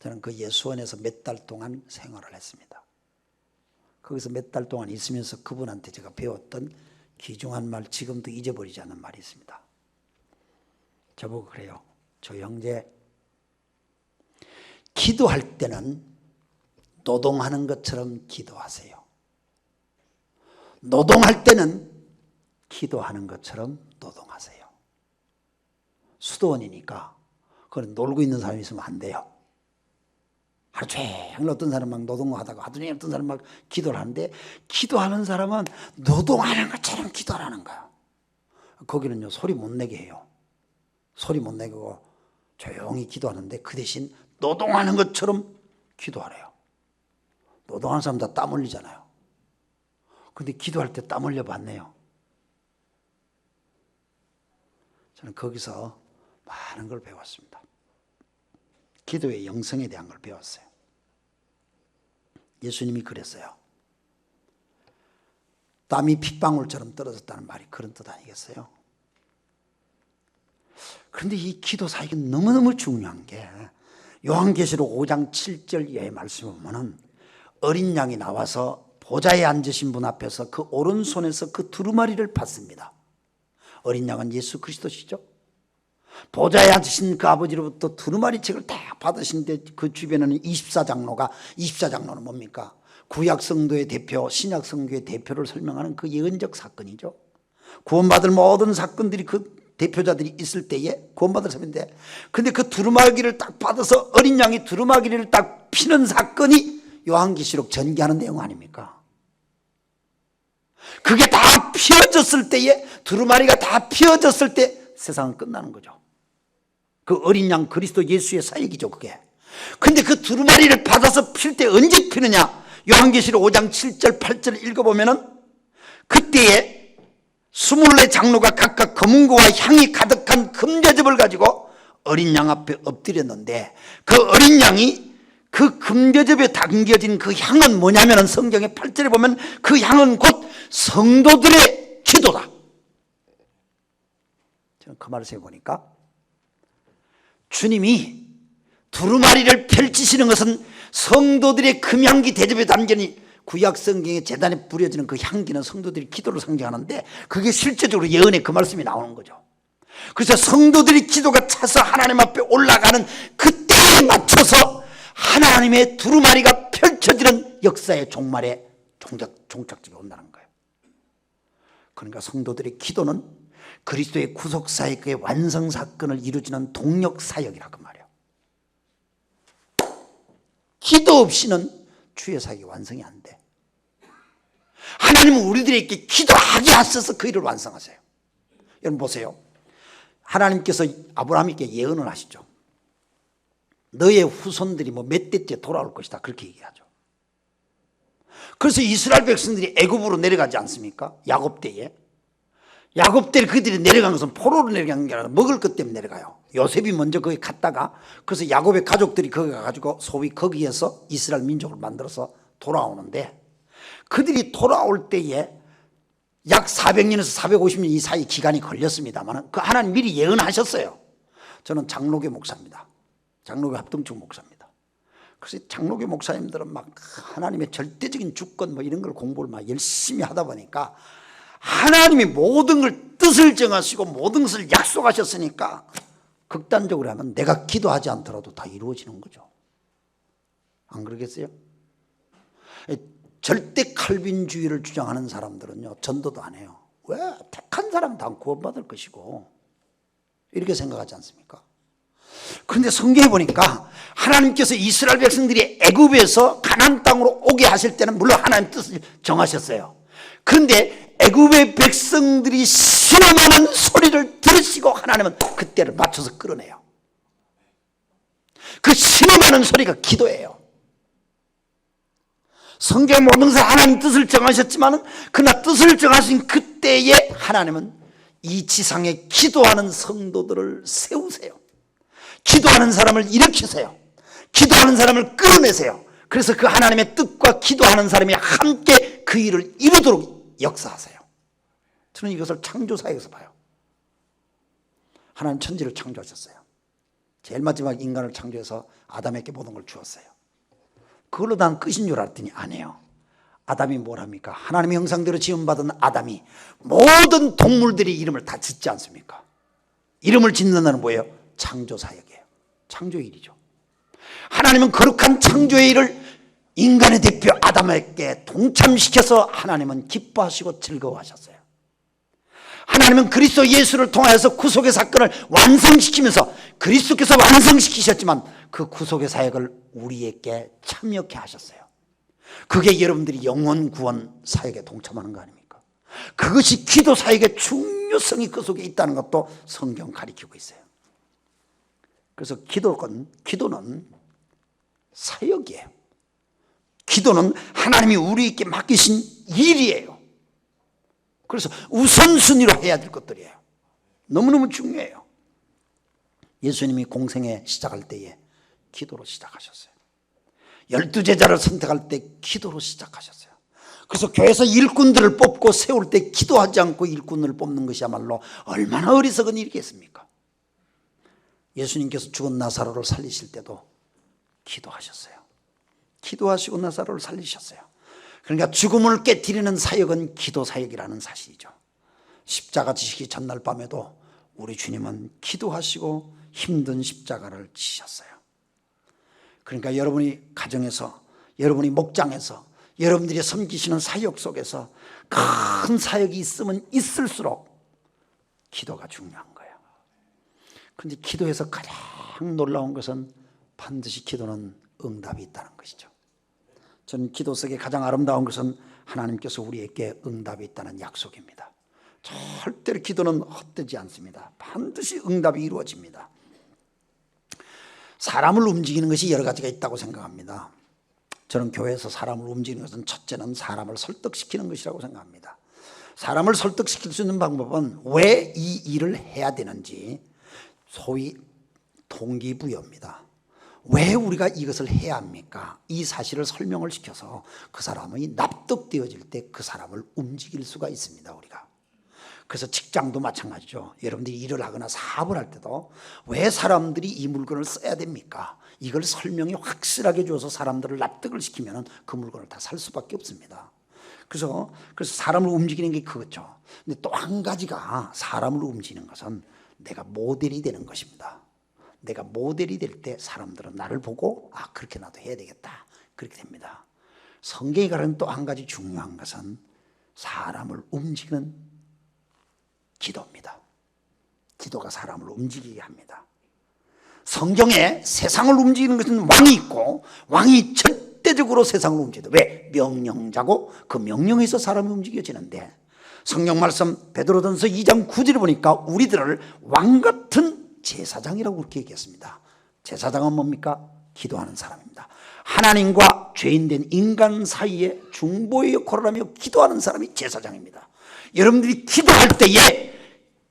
저는 그 예수원에서 몇 달 동안 생활을 했습니다. 거기서 몇 달 동안 있으면서 그분한테 제가 배웠던 귀중한 말, 지금도 잊어버리지 않는 말이 있습니다. 저보고 그래요. 저 형제, 기도할 때는 노동하는 것처럼 기도하세요. 노동할 때는 기도하는 것처럼 노동하세요. 수도원이니까 그건 놀고 있는 사람이 있으면 안 돼요. 하루 종일 어떤 사람 막 노동하다가 하루 종일 어떤 사람 막 기도를 하는데, 기도하는 사람은 노동하는 것처럼 기도하는 거예요. 거기는요 소리 못 내게 해요. 소리 못 내고 조용히 기도하는데 그 대신 노동하는 것처럼 기도하래요. 노동하는 사람 다 땀 흘리잖아요. 근데 기도할 때 땀 흘려 봤네요. 저는 거기서 많은 걸 배웠습니다. 기도의 영성에 대한 걸 배웠어요. 예수님이 그랬어요. 땀이 핏방울처럼 떨어졌다는 말이 그런 뜻 아니겠어요? 그런데 이 기도 사역이 너무너무 중요한 게, 요한계시록 5장 7절 이하의 말씀을 보면 어린 양이 나와서 보좌에 앉으신 분 앞에서 그 오른손에서 그 두루마리를 받습니다. 어린 양은 예수 그리스도시죠. 보좌에 앉으신 그 아버지로부터 두루마리 책을 딱 받으신데 그 주변에는 24장로는 뭡니까? 구약 성도의 대표, 신약 성도의 대표를 설명하는 그 예언적 사건이죠. 구원받을 모든 사건들이 그 대표자들이 있을 때에 구원받을 사람인데, 근데 그 두루마기를 딱 받아서 어린 양이 두루마기를 딱 피는 사건이 요한계시록 전개하는 내용 아닙니까? 그게 다 피어졌을 때에, 두루마리가 다 피어졌을 때 세상은 끝나는 거죠. 그 어린 양 그리스도 예수의 사역이죠 그게. 근데 그 두루마리를 받아서 필 때 언제 피느냐? 요한계시록 5장 7절 8절 읽어보면은 그때에 24장로가 각각 검은고와 향이 가득한 금저접을 가지고 어린 양 앞에 엎드렸는데, 그 어린 양이 그 금저접에 담겨진 그 향은 뭐냐면은 성경의 8절에 보면 그 향은 곧 성도들의 기도다. 저는 그 말을 세보니까 주님이 두루마리를 펼치시는 것은 성도들의 금향기 대접에 담긴 구약 성경의 제단에 뿌려지는 그 향기는 성도들이 기도를 상징하는데, 그게 실제적으로 예언에 그 말씀이 나오는 거죠. 그래서 성도들이 기도가 차서 하나님 앞에 올라가는 그때에 맞춰서 하나님의 두루마리가 펼쳐지는 역사의 종말에 종착지가 온다는 거예요. 그러니까 성도들의 기도는 그리스도의 구속사역의 완성사건을 이루어지는 동력사역이라고 말이에요. 기도 없이는 주의 사역이 완성이 안 돼. 하나님은 우리들에게 기도하게 하셔서 그 일을 완성하세요. 여러분 보세요. 하나님께서 아브라함에게 예언을 하시죠. 너의 후손들이 뭐 몇 대째 돌아올 것이다 그렇게 얘기하죠. 그래서 이스라엘 백성들이 애굽으로 내려가지 않습니까? 야곱 때에. 야곱 때 그들이 내려간 것은 포로로 내려간 게 아니라 먹을 것 때문에 내려가요. 요셉이 먼저 거기 갔다가, 그래서 야곱의 가족들이 거기 가가지고 소위 거기에서 이스라엘 민족을 만들어서 돌아오는데, 그들이 돌아올 때에 약 400년에서 450년 이 사이 기간이 걸렸습니다만 그 하나님 미리 예언하셨어요. 저는 장로교 목사입니다. 장로교 합동측 목사입니다. 그래서 장로교 목사님들은 막 하나님의 절대적인 주권 뭐 이런 걸 공부를 막 열심히 하다 보니까 하나님이 모든 걸 뜻을 정하시고 모든 것을 약속하셨으니까 극단적으로 하면 내가 기도하지 않더라도 다 이루어지는 거죠. 안 그러겠어요? 절대 칼빈주의를 주장하는 사람들은요 전도도 안 해요. 왜? 택한 사람 다 구원받을 것이고 이렇게 생각하지 않습니까? 그런데 성경에 보니까 하나님께서 이스라엘 백성들이 애굽에서 가나안 땅으로 오게 하실 때는 물론 하나님 뜻을 정하셨어요. 그런데 애굽의 백성들이 신음하는 소리를 들으시고 하나님은 그때를 맞춰서 끌어내요. 그 신음하는 소리가 기도예요. 성경 모든 것을 하나님 뜻을 정하셨지만 그러나 뜻을 정하신 그때에 하나님은 이 지상에 기도하는 성도들을 세우세요. 기도하는 사람을 일으키세요. 기도하는 사람을 끌어내세요. 그래서 그 하나님의 뜻과 기도하는 사람이 함께 그 일을 이루도록 역사하세요. 저는 이것을 창조사에서 봐요. 하나님 천지를 창조하셨어요. 제일 마지막 인간을 창조해서 아담에게 모든 걸 주었어요. 그걸로 난 끝인 줄 알았더니 아니에요. 아담이 뭘 합니까? 하나님의 형상대로 지음받은 아담이 모든 동물들이 이름을 다 짓지 않습니까? 이름을 짓는 날은 뭐예요? 창조사역이에요. 창조일이죠. 하나님은 거룩한 창조의 일을 인간의 대표 아담에게 동참시켜서 하나님은 기뻐하시고 즐거워하셨어요. 하나님은 그리스도 예수를 통하여서 구속의 사건을 완성시키면서 그리스도께서 완성시키셨지만 그 구속의 사역을 우리에게 참여케 하셨어요. 그게 여러분들이 영혼 구원 사역에 동참하는 거 아닙니까? 그것이 기도 사역의 중요성이 그 속에 있다는 것도 성경 가리키고 있어요. 그래서 기도는 사역이에요. 기도는 하나님이 우리에게 맡기신 일이에요. 그래서 우선순위로 해야 될 것들이에요. 너무너무 중요해요. 예수님이 공생애 시작할 때에 기도로 시작하셨어요. 12제자를 선택할 때 기도로 시작하셨어요. 그래서 교회에서 일꾼들을 뽑고 세울 때 기도하지 않고 일꾼을 뽑는 것이야말로 얼마나 어리석은 일이겠습니까? 예수님께서 죽은 나사로를 살리실 때도 기도하셨어요. 기도하시고 나사로를 살리셨어요. 그러니까 죽음을 깨트리는 사역은 기도 사역이라는 사실이죠. 십자가 지시기 전날 밤에도 우리 주님은 기도하시고 힘든 십자가를 지셨어요. 그러니까 여러분이 가정에서, 여러분이 목장에서, 여러분들이 섬기시는 사역 속에서 큰 사역이 있으면 있을수록 기도가 중요한 거예요. 그런데 기도에서 가장 놀라운 것은 반드시 기도는 응답이 있다는 것이죠. 저는 기도 속에 가장 아름다운 것은 하나님께서 우리에게 응답이 있다는 약속입니다. 절대로 기도는 헛되지 않습니다. 반드시 응답이 이루어집니다. 사람을 움직이는 것이 여러 가지가 있다고 생각합니다. 저는 교회에서 사람을 움직이는 것은 첫째는 사람을 설득시키는 것이라고 생각합니다. 사람을 설득시킬 수 있는 방법은 왜 이 일을 해야 되는지, 소위 동기부여입니다. 왜 우리가 이것을 해야 합니까? 이 사실을 설명을 시켜서 그 사람이 납득되어질 때 그 사람을 움직일 수가 있습니다. 우리가. 그래서 직장도 마찬가지죠. 여러분들이 일을 하거나 사업을 할 때도 왜 사람들이 이 물건을 써야 됩니까? 이걸 설명이 확실하게 줘서 사람들을 납득을 시키면 그 물건을 다 살 수밖에 없습니다. 그래서 사람을 움직이는 게 그거죠. 근데 또 한 가지가 사람을 움직이는 것은 내가 모델이 되는 것입니다. 내가 모델이 될 때 사람들은 나를 보고 그렇게 나도 해야 되겠다, 그렇게 됩니다. 성경이 가르치는 또 한 가지 중요한 것은 사람을 움직이는 기도입니다. 기도가 사람을 움직이게 합니다. 성경에 세상을 움직이는 것은 왕이 있고, 왕이 절대적으로 세상을 움직이다. 왜? 명령자고 그 명령에서 사람이 움직여지는데, 성경 말씀 베드로전서 2장 9절을 보니까 우리들을 왕같은 제사장이라고 그렇게 얘기했습니다. 제사장은 뭡니까? 기도하는 사람입니다. 하나님과 죄인된 인간 사이에 중보의 역할을 하며 기도하는 사람이 제사장입니다. 여러분들이 기도할 때에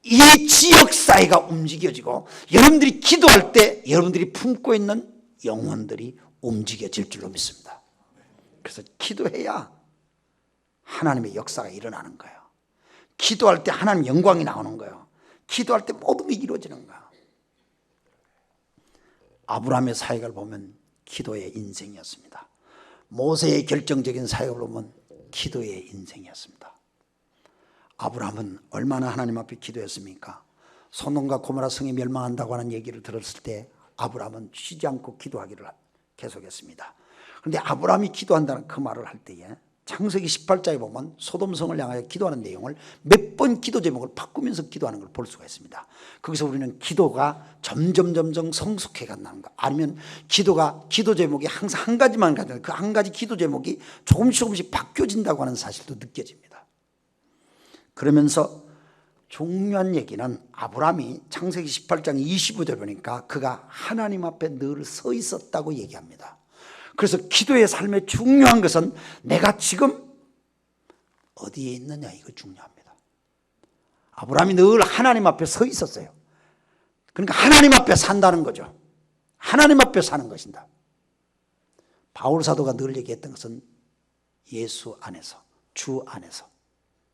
이 지역사회가 움직여지고, 여러분들이 기도할 때 여러분들이 품고 있는 영혼들이 움직여질 줄로 믿습니다. 그래서 기도해야 하나님의 역사가 일어나는 거예요. 기도할 때 하나님 영광이 나오는 거예요. 기도할 때 모든 게 이루어지는 거예요. 아브라함의 사역을 보면 기도의 인생이었습니다. 모세의 결정적인 사역을 보면 기도의 인생이었습니다. 아브라함은 얼마나 하나님 앞에 기도했습니까? 소돔과 고모라 성이 멸망한다고 하는 얘기를 들었을 때 아브라함은 쉬지 않고 기도하기를 계속했습니다. 그런데 아브라함이 기도한다는 그 말을 할 때에 창세기 18장에 보면 소돔성을 향하여 기도하는 내용을 몇 번 기도 제목을 바꾸면서 기도하는 걸 볼 수가 있습니다. 거기서 우리는 기도가 점점 성숙해 간다는 거, 아니면 기도 제목이 항상 한 가지만 가지고 그 한 가지 기도 제목이 조금씩 바뀌어진다고 하는 사실도 느껴집니다. 그러면서 중요한 얘기는 아브라함이 창세기 18장 25절 보니까 그가 하나님 앞에 늘 서 있었다고 얘기합니다. 그래서 기도의 삶의 중요한 것은 내가 지금 어디에 있느냐, 이거 중요합니다. 아브라함이 늘 하나님 앞에 서 있었어요. 그러니까 하나님 앞에 산다는 거죠. 하나님 앞에 사는 것입니다. 바울 사도가 늘 얘기했던 것은 예수 안에서, 주 안에서,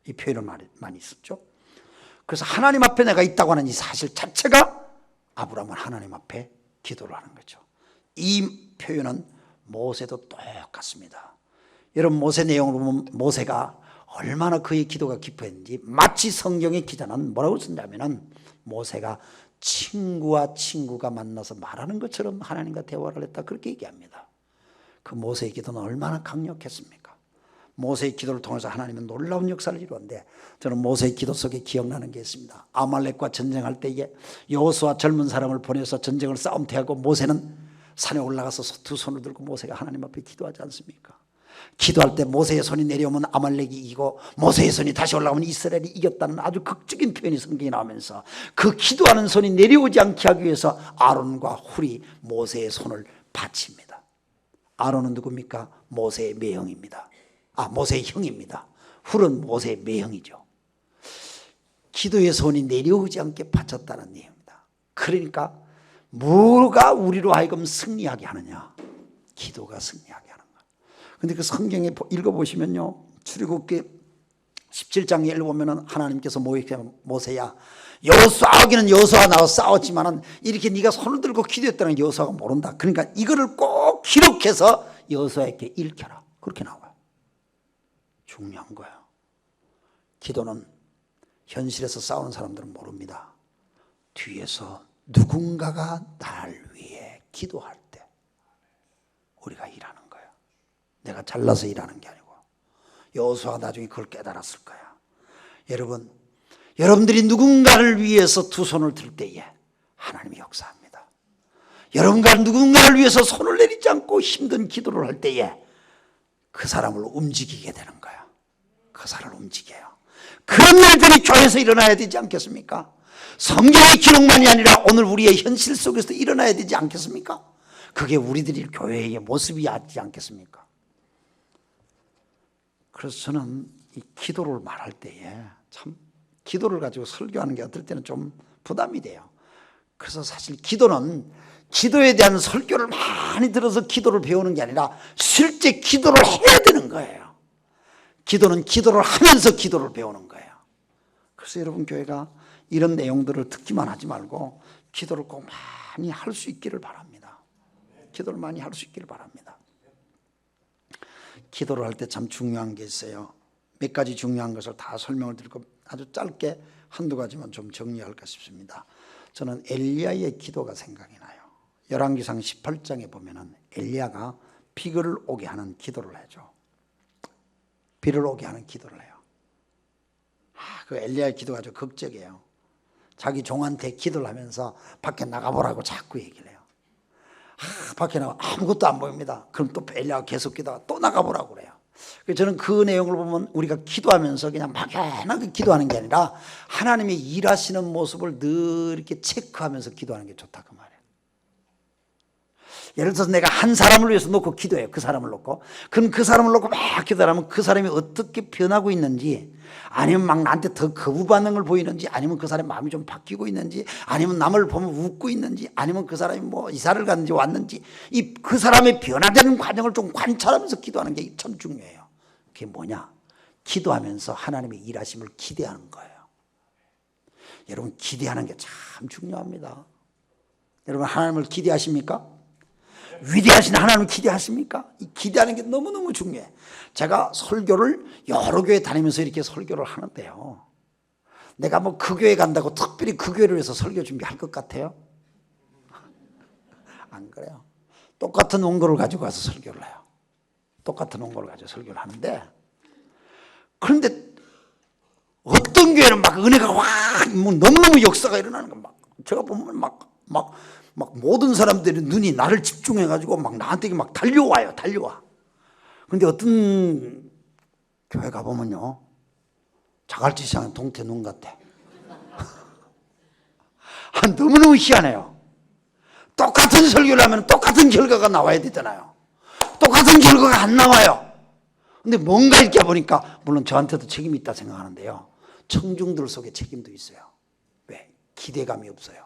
이 표현을 많이 썼죠. 그래서 하나님 앞에 내가 있다고 하는 이 사실 자체가 아브라함은 하나님 앞에 기도를 하는 거죠. 이 표현은 모세도 똑같습니다. 여러분, 모세 내용을 보면 모세가 얼마나 그의 기도가 깊었는지, 마치 성경의 기자는 뭐라고 쓴다면 모세가 친구와 친구가 만나서 말하는 것처럼 하나님과 대화를 했다, 그렇게 얘기합니다. 그 모세의 기도는 얼마나 강력했습니까? 모세의 기도를 통해서 하나님은 놀라운 역사를 이루었는데, 저는 모세의 기도 속에 기억나는 게 있습니다. 아말렉과 전쟁할 때에 여호수아 젊은 사람을 보내서 전쟁을 싸움태하고 모세는 산에 올라가서 두 손을 들고 모세가 하나님 앞에 기도하지 않습니까? 기도할 때 모세의 손이 내려오면 아말렉이 이기고 모세의 손이 다시 올라오면 이스라엘이 이겼다는 아주 극적인 표현이 성경에 나오면서, 그 기도하는 손이 내려오지 않게 하기 위해서 아론과 훌이 모세의 손을 받칩니다. 아론은 누굽니까? 모세의 매형입니다. 모세의 형입니다. 훌은 모세의 매형이죠. 기도의 손이 내려오지 않게 바쳤다는 내용입니다. 그러니까 뭐가 우리로 하여금 승리하게 하느냐? 기도가 승리하게 하는 거예요. 그런데 그 성경에 읽어보시면요, 출애굽기 17장에 읽어보면 하나님께서 모세야, 여호수아하기는 여호수아가 나와 싸웠지만은 이렇게 네가 손을 들고 기도했다는 여호수아가 모른다. 그러니까 이거를 꼭 기록해서 여호수아에게 읽혀라. 그렇게 나와요. 중요한 거예요. 기도는 현실에서 싸우는 사람들은 모릅니다. 뒤에서 누군가가 나를 위해 기도할 때 우리가 일하는 거예요. 내가 잘나서 일하는 게 아니고. 여호수아가 나중에 그걸 깨달았을 거야. 여러분들이 누군가를 위해서 두 손을 들 때에 하나님이 역사합니다. 여러분과 누군가를 위해서 손을 내리지 않고 힘든 기도를 할 때에 그 사람을 움직이게 되는 거야. 그 사람을 움직여요. 그런 일들이 교회에서 일어나야 되지 않겠습니까? 성경의 기록만이 아니라 오늘 우리의 현실 속에서 일어나야 되지 않겠습니까? 그게 우리들이 교회의 모습이지 않겠습니까? 그래서 저는 이 기도를 말할 때에 참 기도를 가지고 설교하는 게 어떨 때는 좀 부담이 돼요. 그래서 사실 기도는 기도에 대한 설교를 많이 들어서 기도를 배우는 게 아니라 실제 기도를 해야 되는 거예요. 기도는 기도를 하면서 기도를 배우는 거예요. 그래서 여러분 교회가 이런 내용들을 듣기만 하지 말고 기도를 꼭 많이 할 수 있기를 바랍니다. 기도를 많이 할 수 있기를 바랍니다. 기도를 할 때 참 중요한 게 있어요. 몇 가지 중요한 것을 다 설명을 드리고 아주 짧게 한두 가지만 좀 정리할까 싶습니다. 저는 엘리야의 기도가 생각이 나요. 열왕기상 18장에 보면은 엘리야가 비를 오게 하는 기도를 해줘. 비를 오게 하는 기도를 해요. 그 엘리야의 기도가 아주 극적이에요. 자기 종한테 기도를 하면서 밖에 나가보라고 자꾸 얘기를 해요. 밖에 나가 아무것도 안 보입니다. 그럼 또 엘리야가 계속 기도하고 또 나가보라고 그래요. 저는 그 내용을 보면 우리가 기도하면서 그냥 막연하게 기도하는 게 아니라 하나님의 일하시는 모습을 늘 이렇게 체크하면서 기도하는 게 좋다 그 말이에요. 예를 들어서 내가 한 사람을 위해서 놓고 기도해요. 그 사람을 놓고. 그럼 그 사람을 놓고 막 기도하면 그 사람이 어떻게 변하고 있는지, 아니면 막 나한테 더 거부 반응을 보이는지, 아니면 그 사람의 마음이 좀 바뀌고 있는지, 아니면 남을 보면 웃고 있는지, 아니면 그 사람이 뭐 이사를 갔는지 왔는지, 그 사람의 변화되는 과정을 좀 관찰하면서 기도하는 게 참 중요해요. 그게 뭐냐? 기도하면서 하나님의 일하심을 기대하는 거예요. 여러분 기대하는 게 참 중요합니다. 여러분 하나님을 기대하십니까? 위대하신 하나님을 기대하십니까? 이 기대하는 게 너무너무 중요해. 제가 설교를 여러 교회 다니면서 이렇게 설교를 하는데요, 내가 뭐 그 교회 간다고 특별히 그 교회를 위해서 설교 준비할 것 같아요? 안 그래요. 똑같은 원고를 가지고 와서 설교를 해요. 똑같은 원고를 가지고 설교를 하는데, 그런데 어떤 교회는 막 은혜가 뭐 너무너무 역사가 일어나는 거 막 제가 보면 막 모든 사람들이 눈이 나를 집중해가지고 막 나한테 막 달려와요. 그런데 어떤 교회 가보면요, 자갈치시 하는 동태 눈 같아. 너무너무 희한해요. 똑같은 설교를 하면 똑같은 결과가 나와야 되잖아요. 똑같은 결과가 안 나와요. 근데 뭔가 이렇게 보니까, 물론 저한테도 책임이 있다 생각하는데요, 청중들 속에 책임도 있어요. 왜? 기대감이 없어요.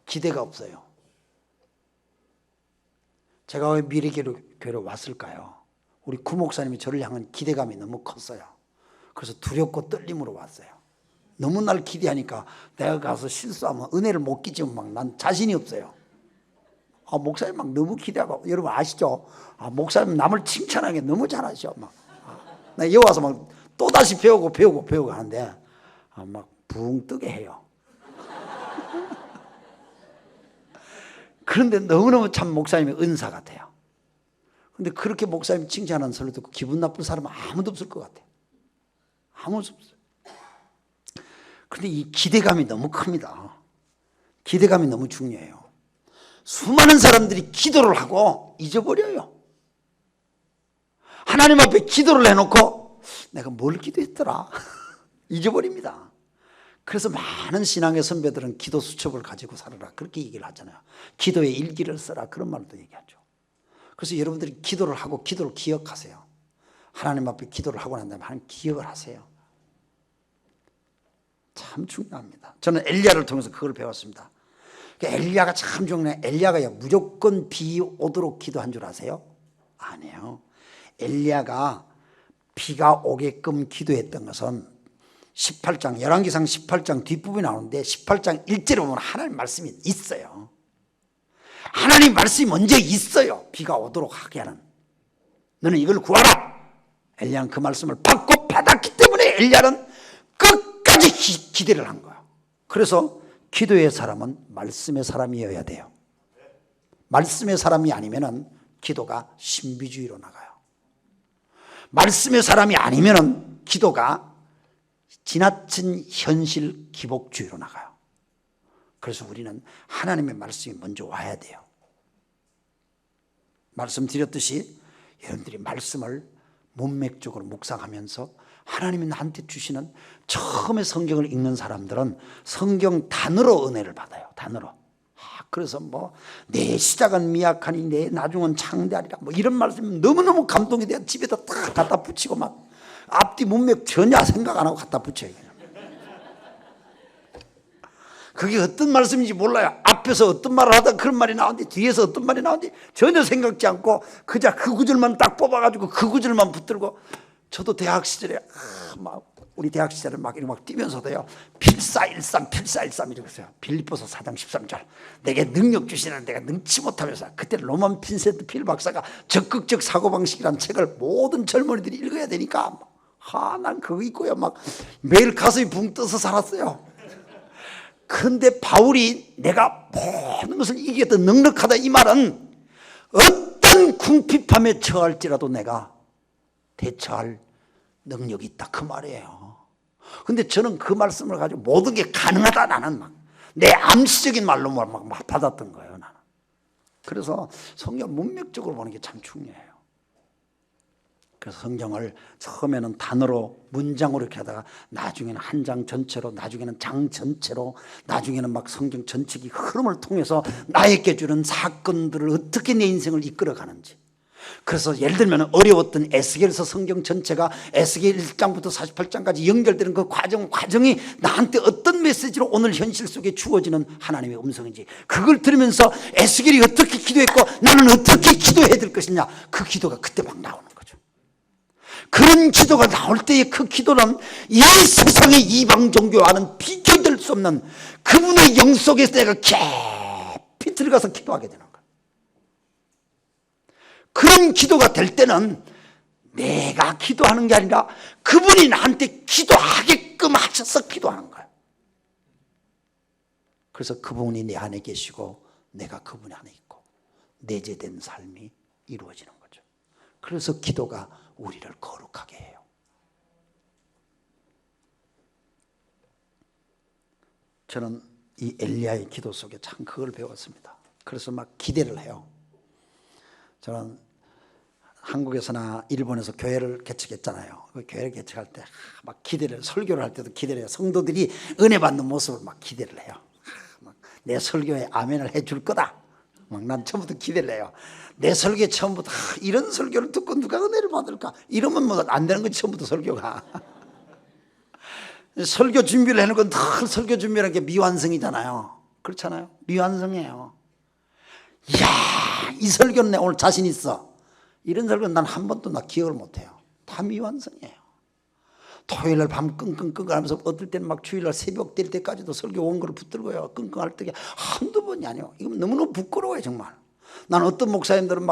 기대가 없어요. 제가 왜 미래교회로 왔을까요? 우리 구목사님이 저를 향한 기대감이 너무 컸어요. 그래서 두렵고 떨림으로 왔어요. 너무 날 기대하니까 내가 가서 실수하면 은혜를 못 끼치면 막 난 자신이 없어요. 목사님 막 너무 기대하고, 여러분 아시죠? 목사님 남을 칭찬하기 너무 잘하셔. 나 여기 와서 막 또다시 배우고 하는데 막 붕 뜨게 해요. 그런데 너무너무 참 목사님의 은사 같아요. 근데 그렇게 목사님 칭찬하는 소리 듣고 기분 나쁜 사람은 아무도 없을 것 같아요. 아무도 없어요. 근데 이 기대감이 너무 큽니다. 기대감이 너무 중요해요. 수많은 사람들이 기도를 하고 잊어버려요. 하나님 앞에 기도를 해놓고 내가 뭘 기도했더라 잊어버립니다. 그래서 많은 신앙의 선배들은 기도 수첩을 가지고 살아라 그렇게 얘기를 하잖아요. 기도의 일기를 써라 그런 말도 얘기하죠. 그래서 여러분들이 기도를 하고 기도를 기억하세요. 하나님 앞에 기도를 하고 난 다음에 하나님 기억을 하세요. 참 중요합니다. 저는 엘리야를 통해서 그걸 배웠습니다. 엘리야가 참 중요해. 엘리야가 무조건 비 오도록 기도한 줄 아세요? 아니에요. 엘리야가 비가 오게끔 기도했던 것은 18장 열왕기상 18장 뒷부분이 나오는데 18장 1절에 보면 하나님 말씀이 있어요. 하나님 말씀이 먼저 있어요. 비가 오도록 하게 하는. 너는 이걸 구하라. 엘리야는 그 말씀을 받고 받았기 때문에 엘리야는 끝까지 기대를 한 거예요. 그래서 기도의 사람은 말씀의 사람이어야 돼요. 말씀의 사람이 아니면 기도가 신비주의로 나가요. 말씀의 사람이 아니면 기도가 지나친 현실 기복주의로 나가요. 그래서 우리는 하나님의 말씀이 먼저 와야 돼요. 말씀드렸듯이 여러분들이 말씀을 문맥적으로 묵상하면서 하나님이 나한테 주시는 처음에 성경을 읽는 사람들은 성경 단어로 은혜를 받아요. 단어로. 그래서 내 시작은 미약하니 내 나중은 창대하리라 이런 말씀이 너무너무 감동이 돼요. 집에다 딱 갖다 붙이고 막 앞뒤 문맥 전혀 생각 안 하고 갖다 붙여요. 그게 어떤 말씀인지 몰라요. 앞에서 어떤 말을 하다 그런 말이 나오는데 뒤에서 어떤 말이 나오는지 전혀 생각지 않고 그저 그 구절만 딱 뽑아가지고 그 구절만 붙들고 저도 대학 시절에 우리 대학 시절에 이렇게 뛰면서도요 필사일삼 이러고 있어요. 빌립보서 4장 13절 내게 능력 주시는 내가 능치 못하면서 그때 로만 빈센트 필 박사가 적극적 사고방식이라는 책을 모든 젊은이들이 읽어야 되니까 난 그거 있고요 매일 가슴이 붕 떠서 살았어요. 그런데 바울이 내가 모든 것을 이기겠다 넉넉하다 이 말은 어떤 궁핍함에 처할지라도 내가 대처할 능력이 있다 그 말이에요. 근데 저는 그 말씀을 가지고 모든 게 가능하다 나는 내 암시적인 말로 막 받았던 거예요. 나는. 그래서 성경 문맥적으로 보는 게 참 중요해요. 그래서 성경을 처음에는 단어로 문장으로 이렇게 하다가 나중에는 한 장 전체로 나중에는 장 전체로 나중에는 성경 전체의 흐름을 통해서 나에게 주는 사건들을 어떻게 내 인생을 이끌어가는지. 그래서 예를 들면 어려웠던 에스겔서 성경 전체가 에스겔 1장부터 48장까지 연결되는 그 과정이 나한테 어떤 메시지로 오늘 현실 속에 주어지는 하나님의 음성인지 그걸 들으면서 에스겔이 어떻게 기도했고 나는 어떻게 기도해야 될 것이냐 그 기도가 그때 막 나오는 거죠. 그런 기도가 나올 때의 그 기도는 이 세상의 이방 종교와는 비교될 수 없는 그분의 영 속에서 내가 깊이 들어가서 기도하게 되는 거예요. 그런 기도가 될 때는 내가 기도하는 게 아니라 그분이 나한테 기도하게끔 하셔서 기도하는 거예요. 그래서 그분이 내 안에 계시고 내가 그분 안에 있고 내재된 삶이 이루어지는 거죠. 그래서 기도가 우리를 거룩하게 해요. 저는 이 엘리야의 기도 속에 참 그걸 배웠습니다. 그래서 기대를 해요. 저는 한국에서나 일본에서 교회를 개척했잖아요. 그 교회를 개척할 때 기대를 설교를 할 때도 기대를 해요. 성도들이 은혜 받는 모습을 기대를 해요. 내 설교에 아멘을 해줄 거다. 난 처음부터 기대를 해요. 내 설교에 처음부터 이런 설교를 듣고 누가 은혜를 받을까? 이러면 안 되는 거지 처음부터 설교가. 설교 준비를 해놓은 건 늘 설교 준비라는 게 미완성이잖아요. 그렇잖아요. 미완성이에요. 이야 이 설교는 내 오늘 자신 있어. 이런 설교는 난 한 번도 기억을 못해요. 다 미완성이에요. 토요일날 밤 끙끙끙 하면서 어떨 때는 주일날 새벽 될 때까지도 설교 원고를 붙들고요. 끙끙할 때가 한두 번이 아니에요. 이건 너무너무 부끄러워요 정말. 난 어떤 목사님들은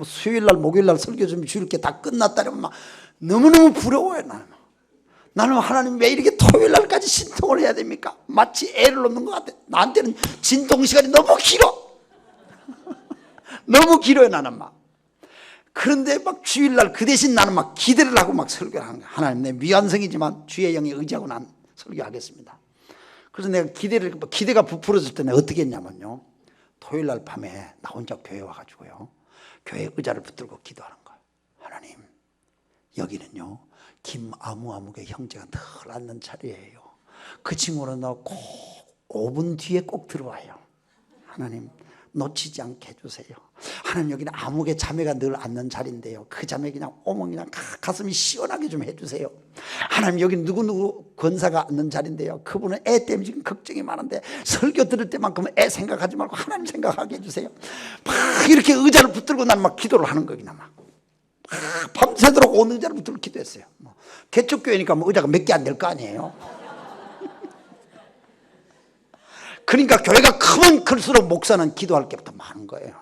수요일날 목요일날 설교 준비 주일 게 다 끝났다 이러면 너무너무 부러워요. 나는 하나님 왜 이렇게 토요일날까지 신통을 해야 됩니까? 마치 애를 놓는 것 같아. 나한테는 진통 시간이 너무 길어. 너무 길어요 나는 막. 그런데 막 주일날 그 대신 나는 막 기대를 하고 막 설교를 하는 거야. 하나님 내 미완성이지만 주의 영에 의지하고 난 설교하겠습니다. 그래서 내가 기대가 부풀어질 때 내가 어떻게 했냐면요, 토요일날 밤에 나 혼자 교회 와가지고요, 교회 의자를 붙들고 기도하는 거예요. 하나님, 여기는요 김아무아무의 형제가 늘 앉는 자리예요. 그 친구는 꼭 5분 뒤에 꼭 들어와요. 하나님 놓치지 않게 해주세요. 하나님 여기는 아무개 자매가 늘 앉는 자리인데요, 그 자매 그냥 오면 그냥 가슴이 시원하게 좀 해주세요. 하나님 여기 누구누구 권사가 앉는 자리인데요, 그분은 애 때문에 지금 걱정이 많은데 설교 들을 때만큼은 애 생각하지 말고 하나님 생각하게 해주세요. 막 이렇게 의자를 붙들고 난 막 기도를 하는 거구나. 막 밤새도록 온 의자를 붙들고 기도했어요. 개척교회니까 뭐 의자가 몇 개 안 될 거 아니에요. 그러니까 교회가 크면 클수록 목사는 기도할 게 더 많은 거예요.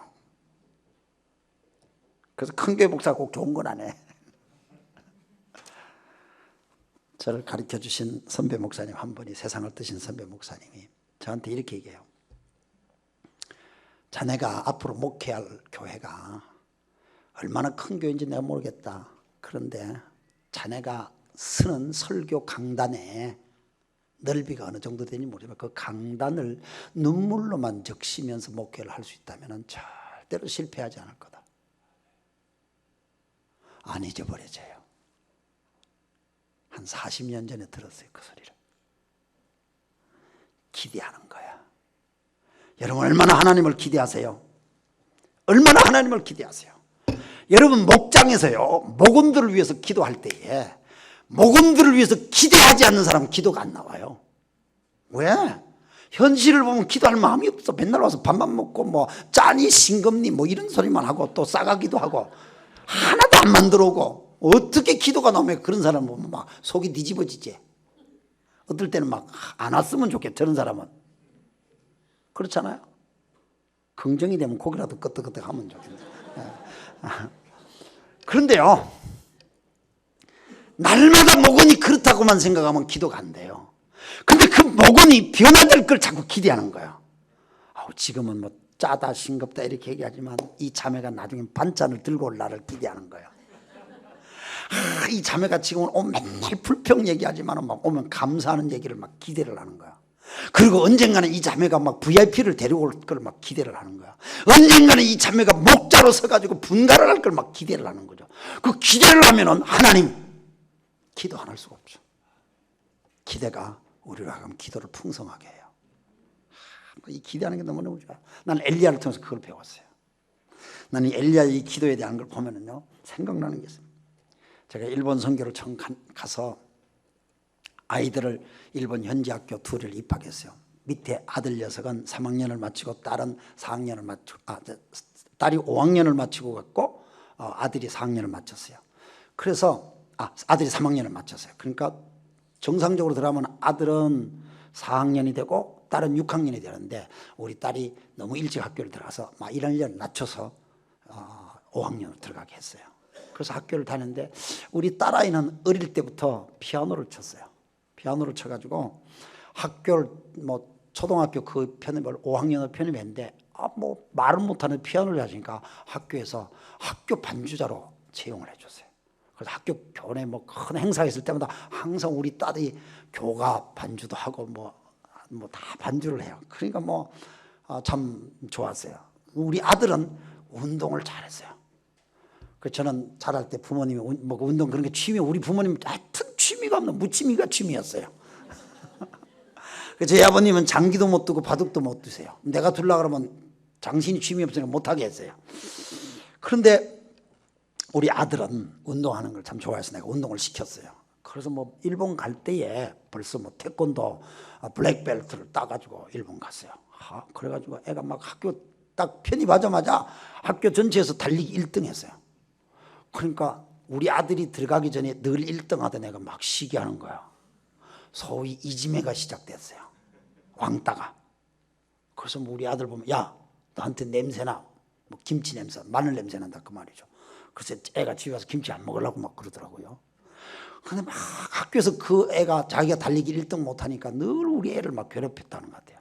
그래서 큰 교회 목사가 꼭 좋은 건 아니에요. 저를 가르쳐 주신 선배 목사님 한 분이, 세상을 뜨신 선배 목사님이 저한테 이렇게 얘기해요. 자네가 앞으로 목회할 교회가 얼마나 큰 교회인지 내가 모르겠다. 그런데 자네가 쓰는 설교 강단에 넓이가 어느 정도 되는지 모르지만 그 강단을 눈물로만 적시면서 목회를 할 수 있다면 절대로 실패하지 않을 거다. 안 잊어버려져요. 한 40년 전에 들었어요, 그 소리를. 기대하는 거야. 여러분 얼마나 하나님을 기대하세요? 얼마나 하나님을 기대하세요? 여러분 목장에서요, 목원들을 위해서 기도할 때에 목원들을 위해서 기대하지 않는 사람은 기도가 안 나와요. 왜? 현실을 보면 기도할 마음이 없어. 맨날 와서 밥만 먹고 뭐 짜니 싱겁니 뭐 이런 소리만 하고 또 싸가기도 하고 하나도 안 만들어 오고, 어떻게 기도가 나오면 그런 사람 보면 막 속이 뒤집어지지. 어떨 때는 막 안 왔으면 좋겠다, 저런 사람은. 그렇잖아요. 긍정이 되면 고기라도 끄떡끄떡 하면 좋겠네. 그런데요, 날마다 목원이 그렇다고만 생각하면 기도가 안 돼요. 근데 그 목원이 변화될 걸 자꾸 기대하는 거예요. 지금은 뭐 짜다 싱겁다 이렇게 얘기하지만 이 자매가 나중에 반찬을 들고 올 날을 기대하는 거예요. 이 자매가 지금은 맨날 불평 얘기하지만 막 오면 감사하는 얘기를 막 기대를 하는 거야. 그리고 언젠가는 이 자매가 막 VIP를 데려올 걸 막 기대를 하는 거야. 언젠가는 이 자매가 목자로 서가지고 분가를 할 걸 막 기대를 하는 거죠. 그 기대를 하면은 하나님, 기도 안 할 수가 없죠. 기대가 우리로 하여금 기도를 풍성하게 해요. 이 기대하는 게 너무너무 좋아요. 나는 엘리야를 통해서 그걸 배웠어요. 나는 엘리야의 이 기도에 대한 걸 보면은요, 생각나는 게 있습니다. 제가 일본 선교를 처음 가서 아이들을 일본 현지 학교 둘을 입학했어요. 밑에 아들 녀석은 3학년을 마치고 딸은 4학년을 마치고, 딸이 5학년을 마치고 갔고 아들이 4학년을 마쳤어요. 그래서 아들이 3학년을 마쳤어요. 그러니까 정상적으로 들어가면 아들은 4학년이 되고 딸은 6학년이 되는데 우리 딸이 너무 일찍 학교를 들어가서 막 1학년 낮춰서 5학년으로 들어가게 했어요. 그래서 학교를 다녔는데 우리 딸아이는 어릴 때부터 피아노를 쳤어요. 피아노를 쳐가지고 학교를 뭐 초등학교 그 편입을 5학년으로 편입했는데 뭐 말은 못하는 피아노를 하시니까 학교에서 학교 반주자로 채용을 해줬어요. 그래서 학교 교내 뭐 큰 행사 있을 때마다 항상 우리 딸이 교가 반주도 하고 뭐 다 반주를 해요. 그러니까 뭐 참 좋았어요. 우리 아들은 운동을 잘했어요. 그 저는 자랄 때 부모님이 뭐 운동 그런 게 취미, 우리 부모님 하여튼 취미가 없는 무취미가 취미였어요. 제 아버님은 장기도 못 두고 바둑도 못 두세요. 내가 두려고 그러면 당신이 취미 없으니까 못하게 했어요. 그런데 우리 아들은 운동하는 걸 참 좋아해서 내가 운동을 시켰어요. 그래서 뭐 일본 갈 때에 벌써 뭐 태권도 블랙벨트를 따가지고 일본 갔어요. 그래가지고 애가 막 학교 딱 편입하자마자 학교 전체에서 달리기 1등 했어요. 그러니까 우리 아들이 들어가기 전에 늘 1등 하던 애가 막 시기하는 거야. 소위 이지매가 시작됐어요. 왕따가. 그래서 뭐 우리 아들 보면 야, 너한테 냄새나. 뭐 김치 냄새, 마늘 냄새 난다 그 말이죠. 그래서 애가 집에 가서 김치 안 먹으려고 막 그러더라고요. 근데 막 학교에서 그 애가 자기가 달리기 1등 못하니까 늘 우리 애를 막 괴롭혔다는 것 같아요.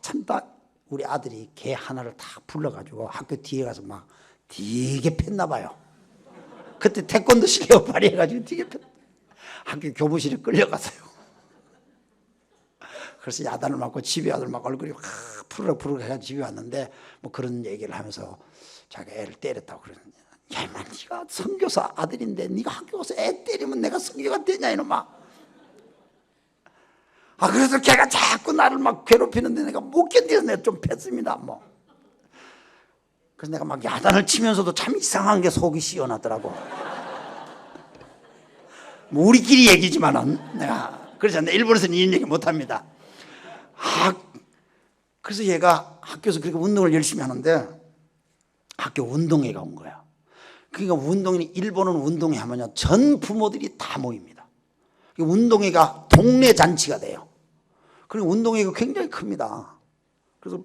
참다 우리 아들이 개 하나를 다 불러가지고 학교 뒤에 가서 막 되게 팼나 봐요. 그때 태권도 실력 발휘해가지고 되게 팼. 학교 교무실에 끌려가서요. 그래서 야단을 맞고 집에 와서 막 얼굴이 확 푸르륵 해서 집에 왔는데 뭐 그런 얘기를 하면서 자기가 애를 때렸다고 그러는데, 야 인마 네가 선교사 아들인데 네가 학교 가서 애 때리면 내가 선교가 되냐 이놈아. 그래서 걔가 자꾸 나를 막 괴롭히는데 내가 못 견뎌서 내가 좀 뺐습니다 뭐. 그래서 내가 막 야단을 치면서도 참 이상한 게 속이 시원하더라고. 뭐 우리끼리 얘기지만은 내가 그래서 일본에서는 이런 얘기 못 합니다. 그래서 얘가 학교에서 그렇게 운동을 열심히 하는데 학교 운동회가 온 거야. 그러니까 운동회, 일본은 운동회 하면요 전 부모들이 다 모입니다. 운동회가 동네 잔치가 돼요. 그리고 운동회가 굉장히 큽니다. 그래서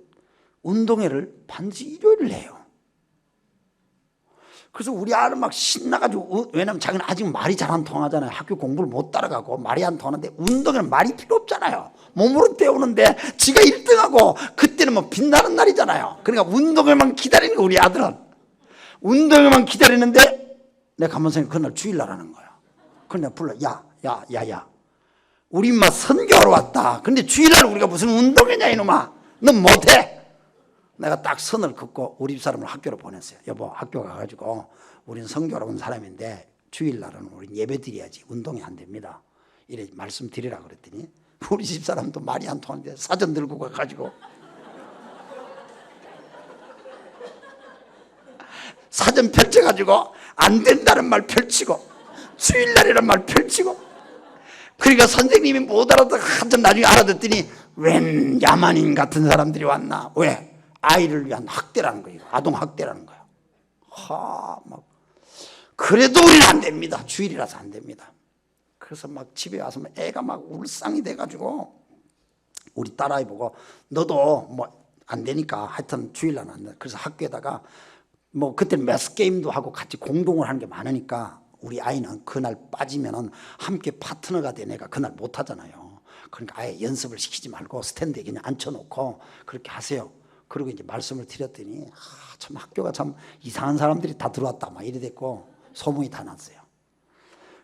운동회를 반드시 일요일을 해요. 그래서 우리 아들 막 신나가지고, 왜냐면 자기는 아직 말이 잘 안 통하잖아요. 학교 공부를 못 따라가고 말이 안 통하는데 운동회는 말이 필요 없잖아요. 몸으로 때우는데 지가 1등하고 그때는 뭐 빛나는 날이잖아요. 그러니까 운동회만 기다리는 거야 우리 아들은. 운동회만 기다리는데 내가 가만 생각해 그날 주일날 하는 거야. 그래서 내가 불러. 야 우리 인마 선교하러 왔다. 근데 주일날 우리가 무슨 운동회냐 이놈아. 넌 못해. 내가 딱 선을 긋고 우리 집 사람을 학교로 보냈어요. 여보 학교 가가지고 우린 선교하러 온 사람인데 주일날은 우린 예배 드려야지 운동이 안 됩니다. 이래 말씀드리라 그랬더니 우리 집 사람도 말이 안 통하는데 사전 들고 가가지고 사전 펼쳐가지고 안 된다는 말 펼치고 주일날이라는 말 펼치고. 그러니까 선생님이 못 알아듣고 한참 나중에 알아듣더니 웬 야만인 같은 사람들이 왔나. 왜? 아이를 위한 학대라는 거예요. 아동 학대라는 거예요. 막 그래도 우리는 안 됩니다. 주일이라서 안 됩니다. 그래서 막 집에 와서 애가 막 울상이 돼가지고 우리 딸아이 보고 너도 뭐 안 되니까 하여튼 주일날 안 돼. 그래서 학교에다가 뭐 그때는 매스 게임도 하고 같이 공동을 하는 게 많으니까 우리 아이는 그날 빠지면은 함께 파트너가 된 애가 그날 못 하잖아요. 그러니까 아예 연습을 시키지 말고 스탠드에 그냥 앉혀놓고 그렇게 하세요. 그리고 이제 말씀을 드렸더니 참 학교가 참 이상한 사람들이 다 들어왔다 막 이래 됐고 소문이 다 났어요.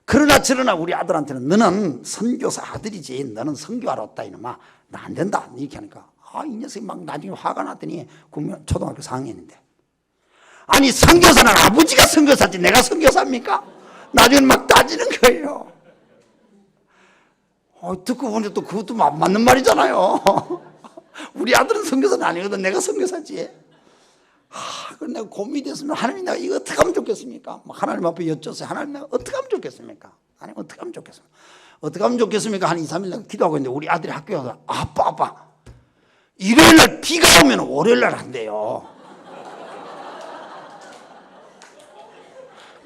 그러나 저러나 우리 아들한테는 너는 선교사 아들이지 너는 선교하러 왔다 이놈아 나 안 된다 이렇게 하니까 이 녀석이 막 나중에 화가 났더니 초등학교 4학년인데 아니 선교사는 아버지가 선교사지 내가 선교사입니까? 나중에 막 따지는 거예요. 듣고 보니 또 그것도 맞는 말이잖아요. 우리 아들은 선교사는 아니거든. 내가 선교사지. 그럼 내가 고민이 됐으면 하나님 내가 이거 어떻게 하면 좋겠습니까? 하나님 앞에 여쭸어요. 하나님 내가 어떻게 하면 좋겠습니까? 아니 어떻게 하면 좋겠습니까? 어떻게 하면 좋겠습니까? 한 2, 3일 내가 기도하고 있는데 우리 아들이 학교에 와서 아빠 일요일날 비가 오면 월요일날 한대요.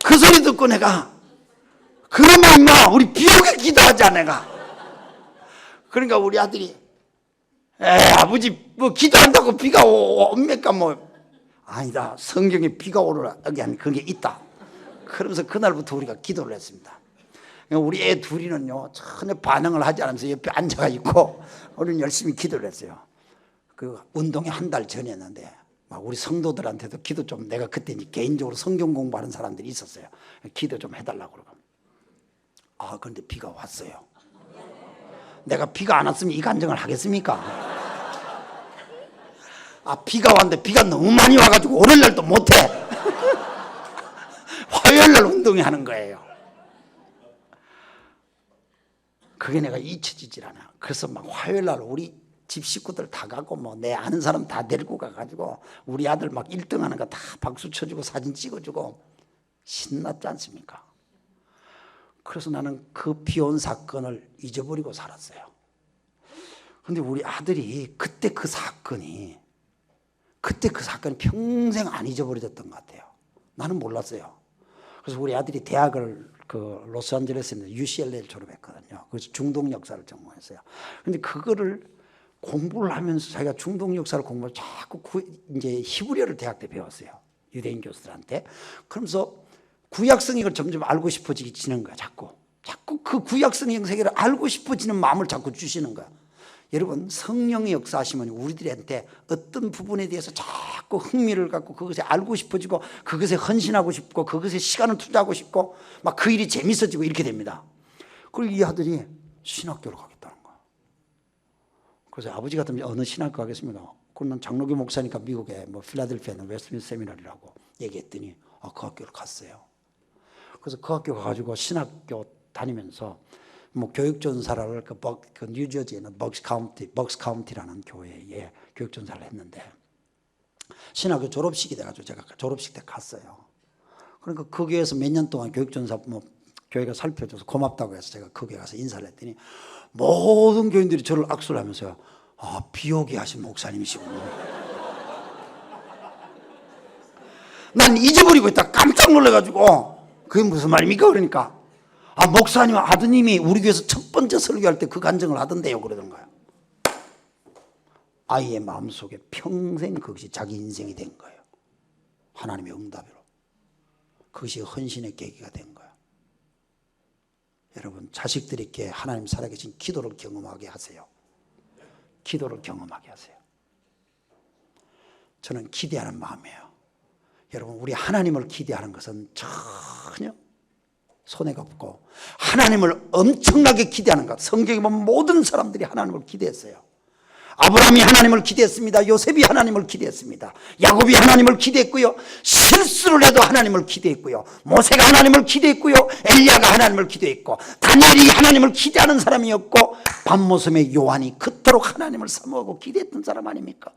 그 소리 듣고 내가 그러면 임마 우리 비 오게 기도하자 내가. 그러니까 우리 아들이 아버지 뭐 기도한다고 비가 옵니까 뭐. 아니다 성경에 비가 오르라기 한 그게 있다. 그러면서 그날부터 우리가 기도를 했습니다. 우리 애 둘이는요 전혀 반응을 하지 않으면서 옆에 앉아가 있고 우리는 열심히 기도를 했어요. 그 운동이 한 달 전이었는데 막 우리 성도들한테도 기도 좀 내가 그때 이제 개인적으로 성경 공부하는 사람들이 있었어요. 기도 좀 해달라고 그러고 그런데 비가 왔어요. 내가 비가 안 왔으면 이 간증을 하겠습니까? 비가 왔는데 비가 너무 많이 와가지고 월요일날도 못해. 화요일날 운동회 하는 거예요. 그게 내가 잊혀지질 않아. 그래서 막 화요일날 우리 집 식구들 다 가고 뭐 내 아는 사람 다 데리고 가가지고 우리 아들 막 1등 하는 거 다 박수 쳐주고 사진 찍어주고 신났지 않습니까? 그래서 나는 그 비온 사건을 잊어버리고 살았어요. 근데 우리 아들이 그때 그 사건이 평생 안 잊어버려졌던 것 같아요. 나는 몰랐어요. 그래서 우리 아들이 대학을 그 로스앤젤레스에 있는 UCLA를 졸업했거든요. 그래서 중동 역사를 전공했어요. 근데 그거를 공부를 하면서 자기가 중동 역사를 공부를 자꾸 이제 히브리어를 대학 때 배웠어요. 유대인 교수들한테. 그러면서 구약 성경을 점점 알고 싶어지는 거야. 자꾸 그 구약 성경 세계를 알고 싶어지는 마음을 자꾸 주시는 거야. 여러분, 성령의 역사하시면 우리들한테 어떤 부분에 대해서 자꾸 흥미를 갖고 그것에 알고 싶어지고 그것에 헌신하고 싶고 그것에 시간을 투자하고 싶고 막 그 일이 재밌어지고 이렇게 됩니다. 그리고 이 아들이 신학교를 가겠다는 거야. 그래서 아버지 같으면 어느 신학교 가겠습니까? 그건 장로교 목사니까 미국에 뭐 필라델피아나 웨스트민스터 세미나리라고 얘기했더니 그 학교를 갔어요. 그래서 그 학교 가가지고 신학교 다니면서 뭐 교육전사를 그 뉴저지에 있는 벅스 카운티라는 교회에 교육전사를 했는데 신학교 졸업식이 돼가지고 제가 졸업식 때 갔어요. 그러니까 그 교회에서 몇 년 동안 교육전사 뭐 교회가 살펴줘서 고맙다고 해서 제가 그 교회 가서 인사를 했더니 모든 교인들이 저를 악수를 하면서요. 비옥이 하신 목사님이시군요. 난 잊어버리고 있다 깜짝 놀라가지고 그게 무슨 말입니까? 그러니까 목사님 아드님이 우리 교회에서 첫 번째 설교할 때 그 간증을 하던데요 그러던 거예요. 아이의 마음속에 평생 그것이 자기 인생이 된 거예요. 하나님의 응답으로. 그것이 헌신의 계기가 된 거예요. 여러분, 자식들에게 하나님 살아계신 기도를 경험하게 하세요. 기도를 경험하게 하세요. 저는 기대하는 마음이에요. 여러분, 우리 하나님을 기대하는 것은 전혀 손해가 없고 하나님을 엄청나게 기대하는 것. 성경에 보면 모든 사람들이 하나님을 기대했어요. 아브라함이 하나님을 기대했습니다. 요셉이 하나님을 기대했습니다. 야곱이 하나님을 기대했고요. 실수를 해도 하나님을 기대했고요. 모세가 하나님을 기대했고요. 엘리야가 하나님을 기대했고 다니엘이 하나님을 기대하는 사람이었고 밤모섬의 요한이 그토록 하나님을 사모하고 기대했던 사람 아닙니까?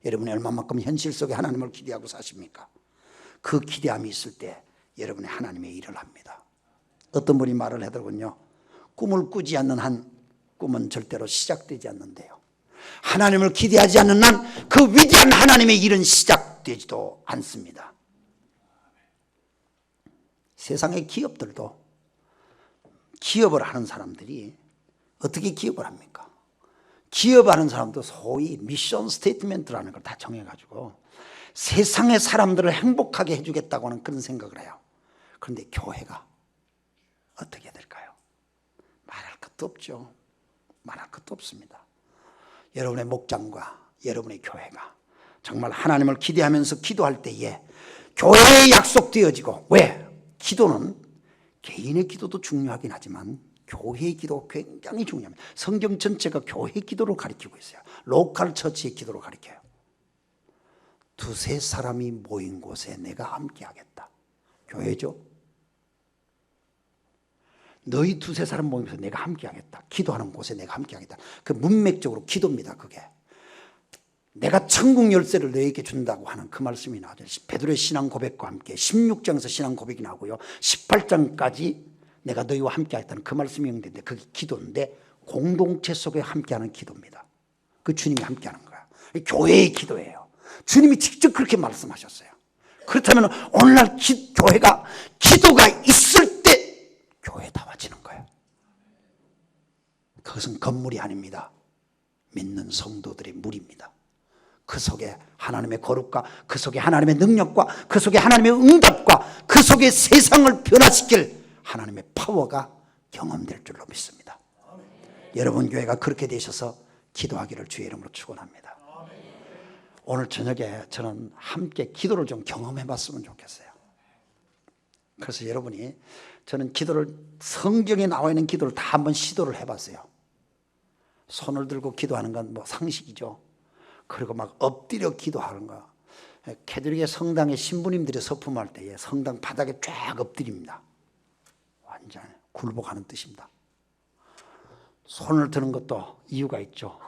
여러분이 얼마만큼 현실 속에 하나님을 기대하고 사십니까? 그 기대함이 있을 때 여러분의 하나님의 일을 합니다. 어떤 분이 말을 하더군요. 꿈을 꾸지 않는 한 꿈은 절대로 시작되지 않는데요. 하나님을 기대하지 않는 한 그 위대한 하나님의 일은 시작되지도 않습니다. 세상의 기업들도 기업을 하는 사람들이 어떻게 기업을 합니까? 기업하는 사람도 소위 미션 스테이트먼트라는 걸 다 정해가지고 세상의 사람들을 행복하게 해주겠다고 하는 그런 생각을 해요. 그런데 교회가 어떻게 될까요? 말할 것도 없죠. 말할 것도 없습니다. 여러분의 목장과 여러분의 교회가 정말 하나님을 기대하면서 기도할 때에 교회에 약속되어지고, 왜? 기도는 개인의 기도도 중요하긴 하지만 교회의 기도가 굉장히 중요합니다. 성경 전체가 교회 기도를 가리키고 있어요. 로컬 처치의 기도를 가리켜요. 두세 사람이 모인 곳에 내가 함께 하겠다. 교회죠. 너희 두세 사람 모이면서 내가 함께 하겠다. 기도하는 곳에 내가 함께 하겠다. 그 문맥적으로 기도입니다. 그게 내가 천국 열쇠를 너에게 준다고 하는 그 말씀이 나와요. 베드로의 신앙 고백과 함께 16장에서 신앙 고백이 나오고요, 18장까지 내가 너희와 함께 하겠다는 그 말씀이 연결되는데 그게 기도인데 공동체 속에 함께하는 기도입니다. 그 주님이 함께하는 거야. 교회의 기도예요. 주님이 직접 그렇게 말씀하셨어요. 그렇다면 오늘날 교회가 기도가 있을 때 교회에 담아지는 거예요. 그것은 건물이 아닙니다. 믿는 성도들의 물입니다. 그 속에 하나님의 거룩과 그 속에 하나님의 능력과 그 속에 하나님의 응답과 그 속에 세상을 변화시킬 하나님의 파워가 경험될 줄로 믿습니다. 여러분 교회가 그렇게 되셔서 기도하기를 주의 이름으로 축원합니다. 오늘 저녁에 저는 함께 기도를 좀 경험해 봤으면 좋겠어요. 그래서 여러분이, 저는 기도를, 성경에 나와 있는 기도를 다 한번 시도를 해봤어요. 손을 들고 기도하는 건 뭐 상식이죠. 그리고 막 엎드려 기도하는 거. 캐톨릭의 성당의 신부님들이 서품할 때에 성당 바닥에 쫙 엎드립니다. 완전 굴복하는 뜻입니다. 손을 드는 것도 이유가 있죠.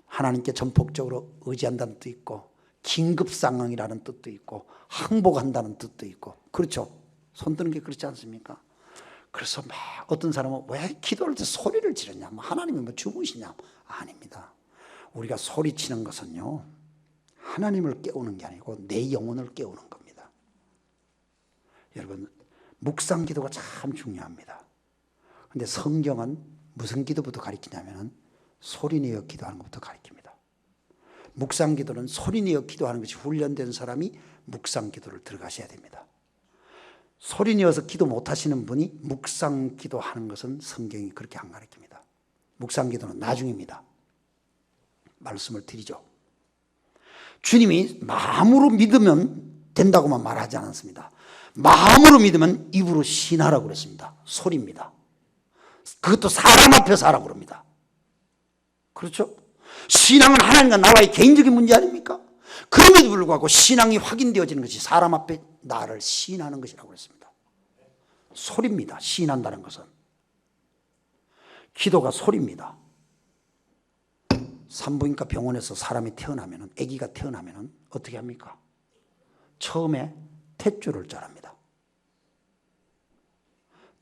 하나님께 전폭적으로 의지한다는 뜻도 있고, 긴급 상황이라는 뜻도 있고, 항복한다는 뜻도 있고, 그렇죠. 손 드는 게 그렇지 않습니까? 그래서 막 어떤 사람은 왜 기도할 때 소리를 지르냐, 뭐 하나님이 뭐 주무시냐. 아닙니다. 우리가 소리치는 것은요, 하나님을 깨우는 게 아니고 내 영혼을 깨우는 겁니다. 여러분, 묵상 기도가 참 중요합니다. 그런데 성경은 무슨 기도부터 가르치냐면 소리내어 기도하는 것부터 가르칩니다. 묵상 기도는 소리내어 기도하는 것이 훈련된 사람이 묵상 기도를 들어가셔야 됩니다. 소리내어서 기도 못하시는 분이 묵상 기도하는 것은 성경이 그렇게 안 가르칩니다. 묵상 기도는 나중입니다. 말씀을 드리죠. 주님이 마음으로 믿으면 된다고만 말하지 않았습니다. 마음으로 믿으면 입으로 신하라고 그랬습니다. 소리입니다. 그것도 사람 앞에서 하라고 그럽니다. 그렇죠? 신앙은 하나님과 나와의 개인적인 문제 아닙니까? 그럼에도 불구하고 신앙이 확인되어지는 것이 사람 앞에 나를 시인하는 것이라고 했습니다. 소리입니다. 시인한다는 것은. 기도가 소리입니다. 산부인과 병원에서 사람이 태어나면, 아기가 태어나면 어떻게 합니까? 처음에 탯줄을 자릅니다.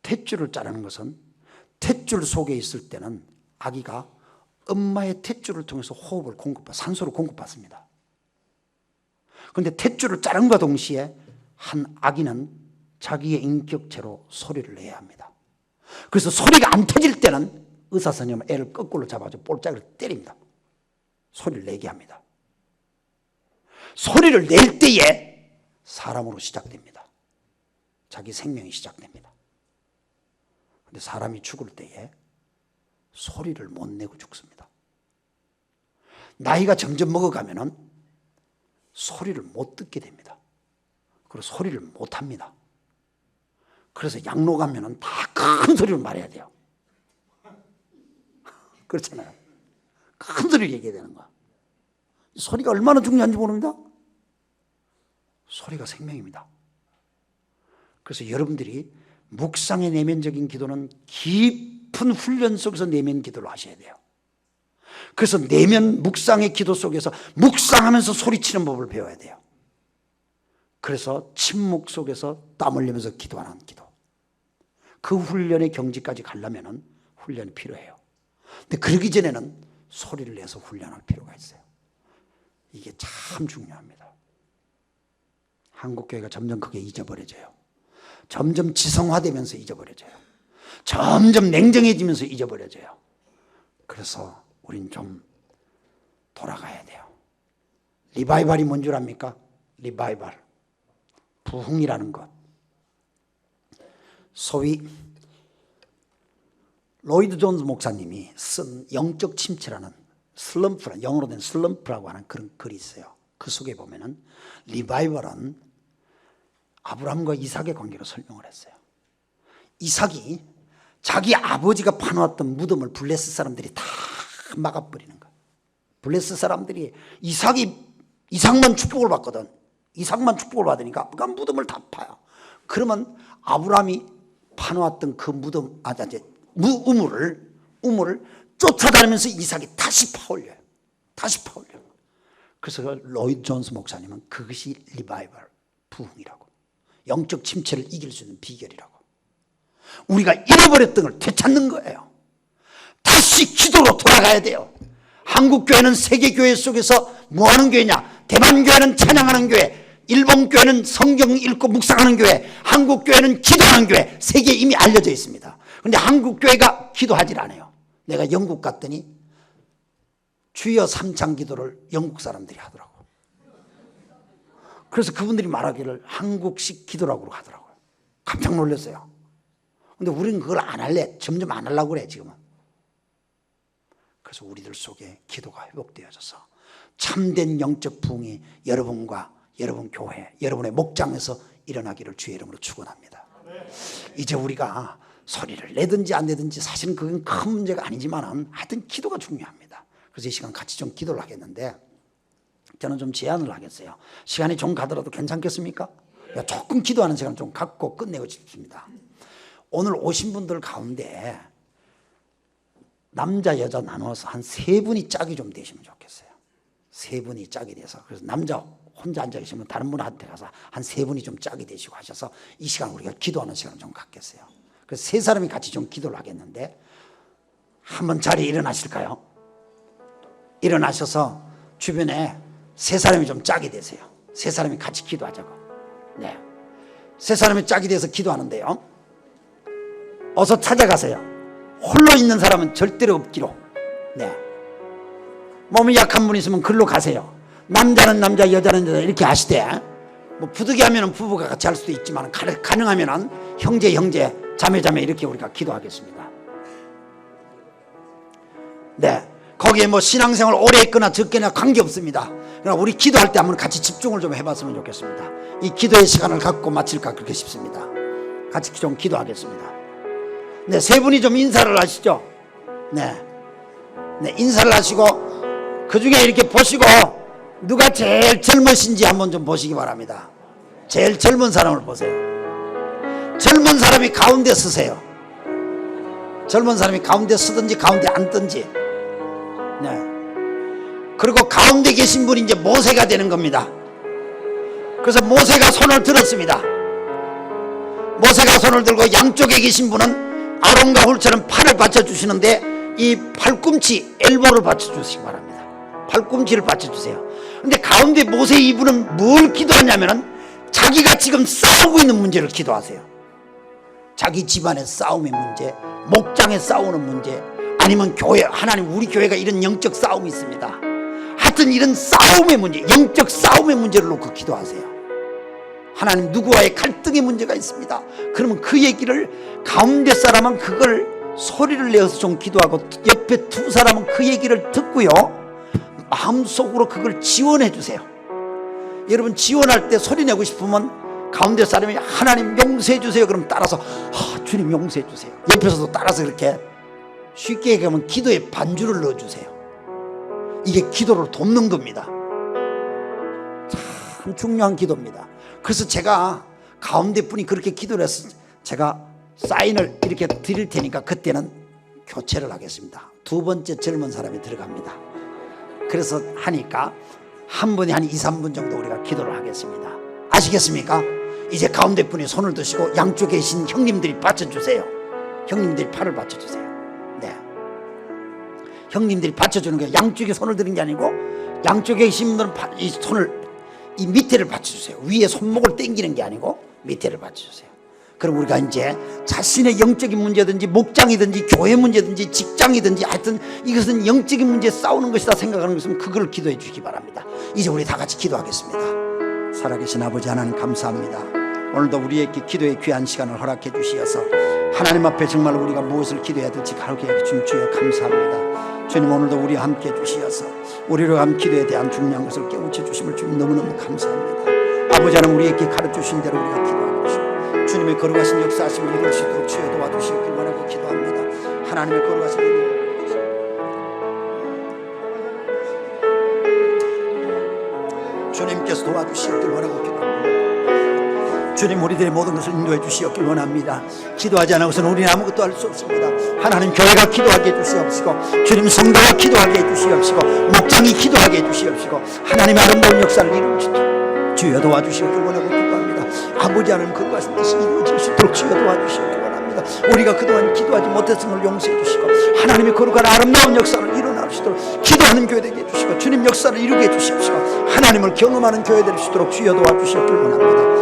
탯줄을 자르는 것은 탯줄 속에 있을 때는 아기가 엄마의 탯줄을 통해서 호흡을 산소를 공급받습니다. 그런데 탯줄을 자른과 동시에 한 아기는 자기의 인격체로 소리를 내야 합니다. 그래서 소리가 안 터질 때는 의사 선생님은 애를 거꾸로 잡아서 볼짝을 때립니다. 소리를 내게 합니다. 소리를 낼 때에 사람으로 시작됩니다. 자기 생명이 시작됩니다. 그런데 사람이 죽을 때에 소리를 못 내고 죽습니다. 나이가 점점 먹어가면은 소리를 못 듣게 됩니다. 그리고 소리를 못 합니다. 그래서 양로 가면은 다 큰 소리로 말해야 돼요. 그렇잖아요. 큰 소리를 얘기해야 되는 거야. 소리가 얼마나 중요한지 모릅니다. 소리가 생명입니다. 그래서 여러분들이 묵상의 내면적인 기도는 깊은 훈련 속에서 내면 기도를 하셔야 돼요. 그래서 내면 묵상의 기도 속에서 묵상하면서 소리치는 법을 배워야 돼요. 그래서 침묵 속에서 땀 흘리면서 기도하는 기도. 그 훈련의 경지까지 가려면 훈련이 필요해요. 근데 그러기 전에는 소리를 내서 훈련할 필요가 있어요. 이게 참 중요합니다. 한국교회가 점점 그게 잊어버려져요. 점점 지성화되면서 잊어버려져요. 점점 냉정해지면서 잊어버려져요. 그래서 우린 좀 돌아가야 돼요. 리바이벌이 뭔 줄 압니까? 리바이벌. 부흥이라는 것. 소위 로이드 존스 목사님이 쓴 영적 침체라는 슬럼프라는, 영어로 된 슬럼프라고 하는 그런 글이 있어요. 그 속에 보면은 리바이벌은 아브라함과 이삭의 관계로 설명을 했어요. 이삭이 자기 아버지가 파놓았던 무덤을 블레셋 사람들이 다 막아버리는 거예요. 블레셋 사람들이 이삭만 축복을 받거든. 이삭만 축복을 받으니까 그 무덤을 다 파요. 그러면 아브라함이 파놓았던 그 무덤, 우물을 쫓아다니면서 이삭이 다시 파올려요. 다시 파올려요. 그래서 로이드 존스 목사님은 그것이 리바이벌, 부흥이라고. 영적 침체를 이길 수 있는 비결이라고. 우리가 잃어버렸던 걸 되찾는 거예요. 다시 기도로 돌아가야 돼요. 한국교회는 세계교회 속에서 뭐하는 교회냐? 대만교회는 찬양하는 교회, 일본 교회는 성경 읽고 묵상하는 교회, 한국 교회는 기도하는 교회, 세계에 이미 알려져 있습니다. 그런데 한국 교회가 기도하질 않아요. 내가 영국 갔더니 주여 삼창 기도를 영국 사람들이 하더라고. 그래서 그분들이 말하기를 한국식 기도라고 하더라고요. 깜짝 놀랐어요. 근데 우리는 그걸 안 할래. 점점 안 하려고 그래 지금은. 그래서 우리들 속에 기도가 회복되어져서 참된 영적 부흥이 여러분과 여러분 교회, 여러분의 목장에서 일어나기를 주의 이름으로 축원합니다. 이제 우리가 소리를 내든지 안 내든지 사실은 그건 큰 문제가 아니지만 하여튼 기도가 중요합니다. 그래서 이 시간 같이 좀 기도를 하겠는데 저는 좀 제안을 하겠어요. 시간이 좀 가더라도 괜찮겠습니까? 조금 기도하는 시간 좀 갖고 끝내고 싶습니다. 오늘 오신 분들 가운데 남자 여자 나눠서 한 3분이 짝이 좀 되시면 좋겠어요. 3분이 짝이 돼서, 그래서 남자 혼자 앉아 계시면 다른 분한테 가서 한 3분이 좀 짝이 되시고 하셔서 이 시간 우리가 기도하는 시간을 좀 갖겠어요. 그래서 3사람이 같이 좀 기도를 하겠는데 한번 자리에 일어나실까요? 일어나셔서 주변에 3사람이 좀 짝이 되세요. 3사람이 같이 기도하자고. 네, 3사람이 짝이 돼서 기도하는데요, 어서 찾아가세요. 홀로 있는 사람은 절대로 없기로. 네, 몸이 약한 분 있으면 글로 가세요. 남자는 남자, 여자는 여자 이렇게 하시되, 뭐 부득이하면 부부가 같이 할 수도 있지만 가능하면 형제, 자매 이렇게 우리가 기도하겠습니다. 네, 거기에 뭐 신앙생활 오래 했거나 적거나 관계없습니다. 그러나 우리 기도할 때 한번 같이 집중을 좀 해봤으면 좋겠습니다. 이 기도의 시간을 갖고 마칠까 그렇게 싶습니다. 같이 좀 기도하겠습니다. 네, 세 분이 좀 인사를 하시죠. 네, 인사를 하시고 그 중에 이렇게 보시고 누가 제일 젊으신지 한번 좀 보시기 바랍니다. 제일 젊은 사람을 보세요. 젊은 사람이 가운데 서세요. 젊은 사람이 가운데 서든지 가운데 앉든지. 네. 그리고 가운데 계신 분이 이제 모세가 되는 겁니다. 그래서 모세가 손을 들었습니다. 모세가 손을 들고 양쪽에 계신 분은 아론과 훌처럼 팔을 받쳐주시는데 이 팔꿈치 엘보를 받쳐주시기 바랍니다. 팔꿈치를 받쳐주세요. 근데 가운데 모세 이분은 뭘 기도하냐면은 자기가 지금 싸우고 있는 문제를 기도하세요. 자기 집안의 싸움의 문제, 목장에 싸우는 문제, 아니면 교회, 하나님 우리 교회가 이런 영적 싸움이 있습니다. 하여튼 이런 싸움의 문제, 영적 싸움의 문제를 놓고 기도하세요. 하나님 누구와의 갈등의 문제가 있습니다. 그러면 그 얘기를 가운데 사람은 그걸 소리를 내어서 좀 기도하고 옆에 두 사람은 그 얘기를 듣고요 마음속으로 그걸 지원해 주세요. 여러분 지원할 때 소리 내고 싶으면 가운데 사람이 하나님 용서해 주세요 그럼 따라서 주님 용서해 주세요. 옆에서도 따라서 이렇게 쉽게 얘기하면 기도에 반주를 넣어주세요. 이게 기도를 돕는 겁니다. 참 중요한 기도입니다. 그래서 제가 가운데 분이 그렇게 기도를 해서 제가 사인을 이렇게 드릴 테니까 그때는 교체를 하겠습니다. 두 번째 젊은 사람이 들어갑니다. 그래서 하니까 한 분이 한 2, 3분 정도 우리가 기도를 하겠습니다. 아시겠습니까? 이제 가운데 분이 손을 드시고 양쪽에 계신 형님들이 받쳐주세요. 형님들이 팔을 받쳐주세요. 네, 형님들이 받쳐주는 게 양쪽에 손을 드는 게 아니고 양쪽에 계신 분들은 이 손을 이 밑에를 받쳐주세요. 위에 손목을 당기는 게 아니고 밑에를 받쳐주세요. 그럼 우리가 이제 자신의 영적인 문제든지 목장이든지 교회 문제든지 직장이든지 하여튼 이것은 영적인 문제에 싸우는 것이다 생각하는 것은 그걸 기도해 주시기 바랍니다. 이제 우리 다 같이 기도하겠습니다. 살아계신 아버지 하나님 감사합니다. 오늘도 우리에게 기도의 귀한 시간을 허락해 주시어서 하나님 앞에 정말 우리가 무엇을 기도해야 될지 가르쳐 주여 감사합니다. 주님 오늘도 우리와 함께 해주시어서 우리로 한 기도에 대한 중요한 것을 깨우쳐 주심을 주님 너무너무 감사합니다. 아버지 하나님 우리에게 가르쳐 주신 대로 우리가 기도하고 계시고 주님의 거룩하신 역사하심을 이룰 수 있도록 주여 도와주시길 원하고 기도합니다. 하나님의 거룩하신 은혜 주님께서 도와주시길 원하고 기도합니다. 주님 우리들의 모든 것을 인도해 주시옵길 원합니다. 기도하지 않고서는 우리는 아무것도 할 수 없습니다. 하나님 교회가 기도하게 해주시옵시고 주님 성도가 기도하게 해주시옵시고 목장이 기도하게 해주시옵시고 하나님의 아름다운 역사를 이루시도록 주여 도와주시옵길 원하고 기도합니다. 아버지 하나님 거룩하신 뜻이 이루어질 수 있도록 주여 도와주시옵길 원합니다. 우리가 그동안 기도하지 못했음을 용서해 주시고 하나님의 거룩한 아름다운 역사를 일어날 수 있도록 기도하는 교회 되게 해주시고 주님 역사를 이루게 해주시옵시고 하나님을 경험하는 교회 될 수 있도록 주여 도와주시옵길 원합니다.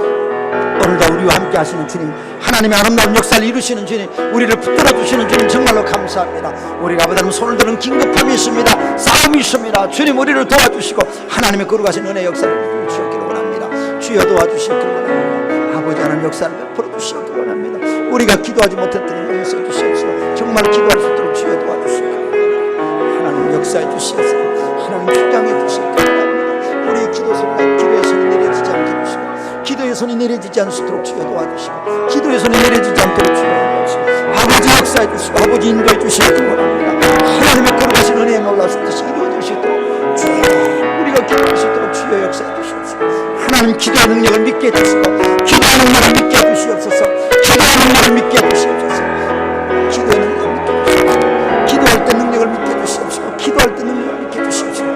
오늘도 우리와 함께 하시는 주님 하나님의 아름다운 역사를 이루시는 주님 우리를 붙들어 주시는 주님 정말로 감사합니다. 우리가 아버지 하나님 손을 드는 긴급함이 있습니다. 싸움이 있습니다. 주님 우리를 도와주시고 하나님의 거룩하신 은혜 역사를 이루시옵기를 원합니다. 주여 도와주시옵기를 원합니다. 아버지 하나님 역사를 베풀어 주시옵기를 원합니다. 우리가 기도하지 못했더니 용서해 주시옵시고 정말 기도할 수 있도록 주여 도와주시옵기를 원합니다. 하나님 역사해 주시옵소서. 하나님 주장해 주시옵기를 원합니다. 우리의 기도의 손이 내려지지 않게 해주시고 기도의 손이 내려지지 않도록 주여 도와주시고 기도의 손이 내려지지 않도록 주여 도와주시고 아버지 역사해 주시고 아버지 인도해 주시길 원합니다. 하나님의 거룩하신 은혜에 놀라신 뜻이 이루어질 수 있도록 주여 우리가 기도할 수 있도록 주여 역사해 주시옵소서. 하나님 기도의 능력을 믿게 해주시고 기도의 능력을 믿게 해주시옵소서. 기도의 능력을 믿게 해주시옵소서. 기도의 능력을 믿게 해주시옵소서. 기도할 때 능력을 믿게 해주시옵시고 기도할 때 능력을 믿게 해주시옵시고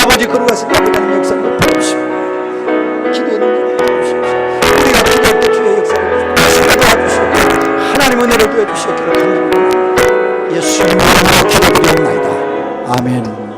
아버지 거룩하신 아버지 하나님 역사를 베풀어주시고 기도의 능력을 우리가 기도할 때 주의 역사를 도와주시고 하나님 은혜를 도와주시옵기를 예수님의 이름으로 기도드리옵나이다. 아멘.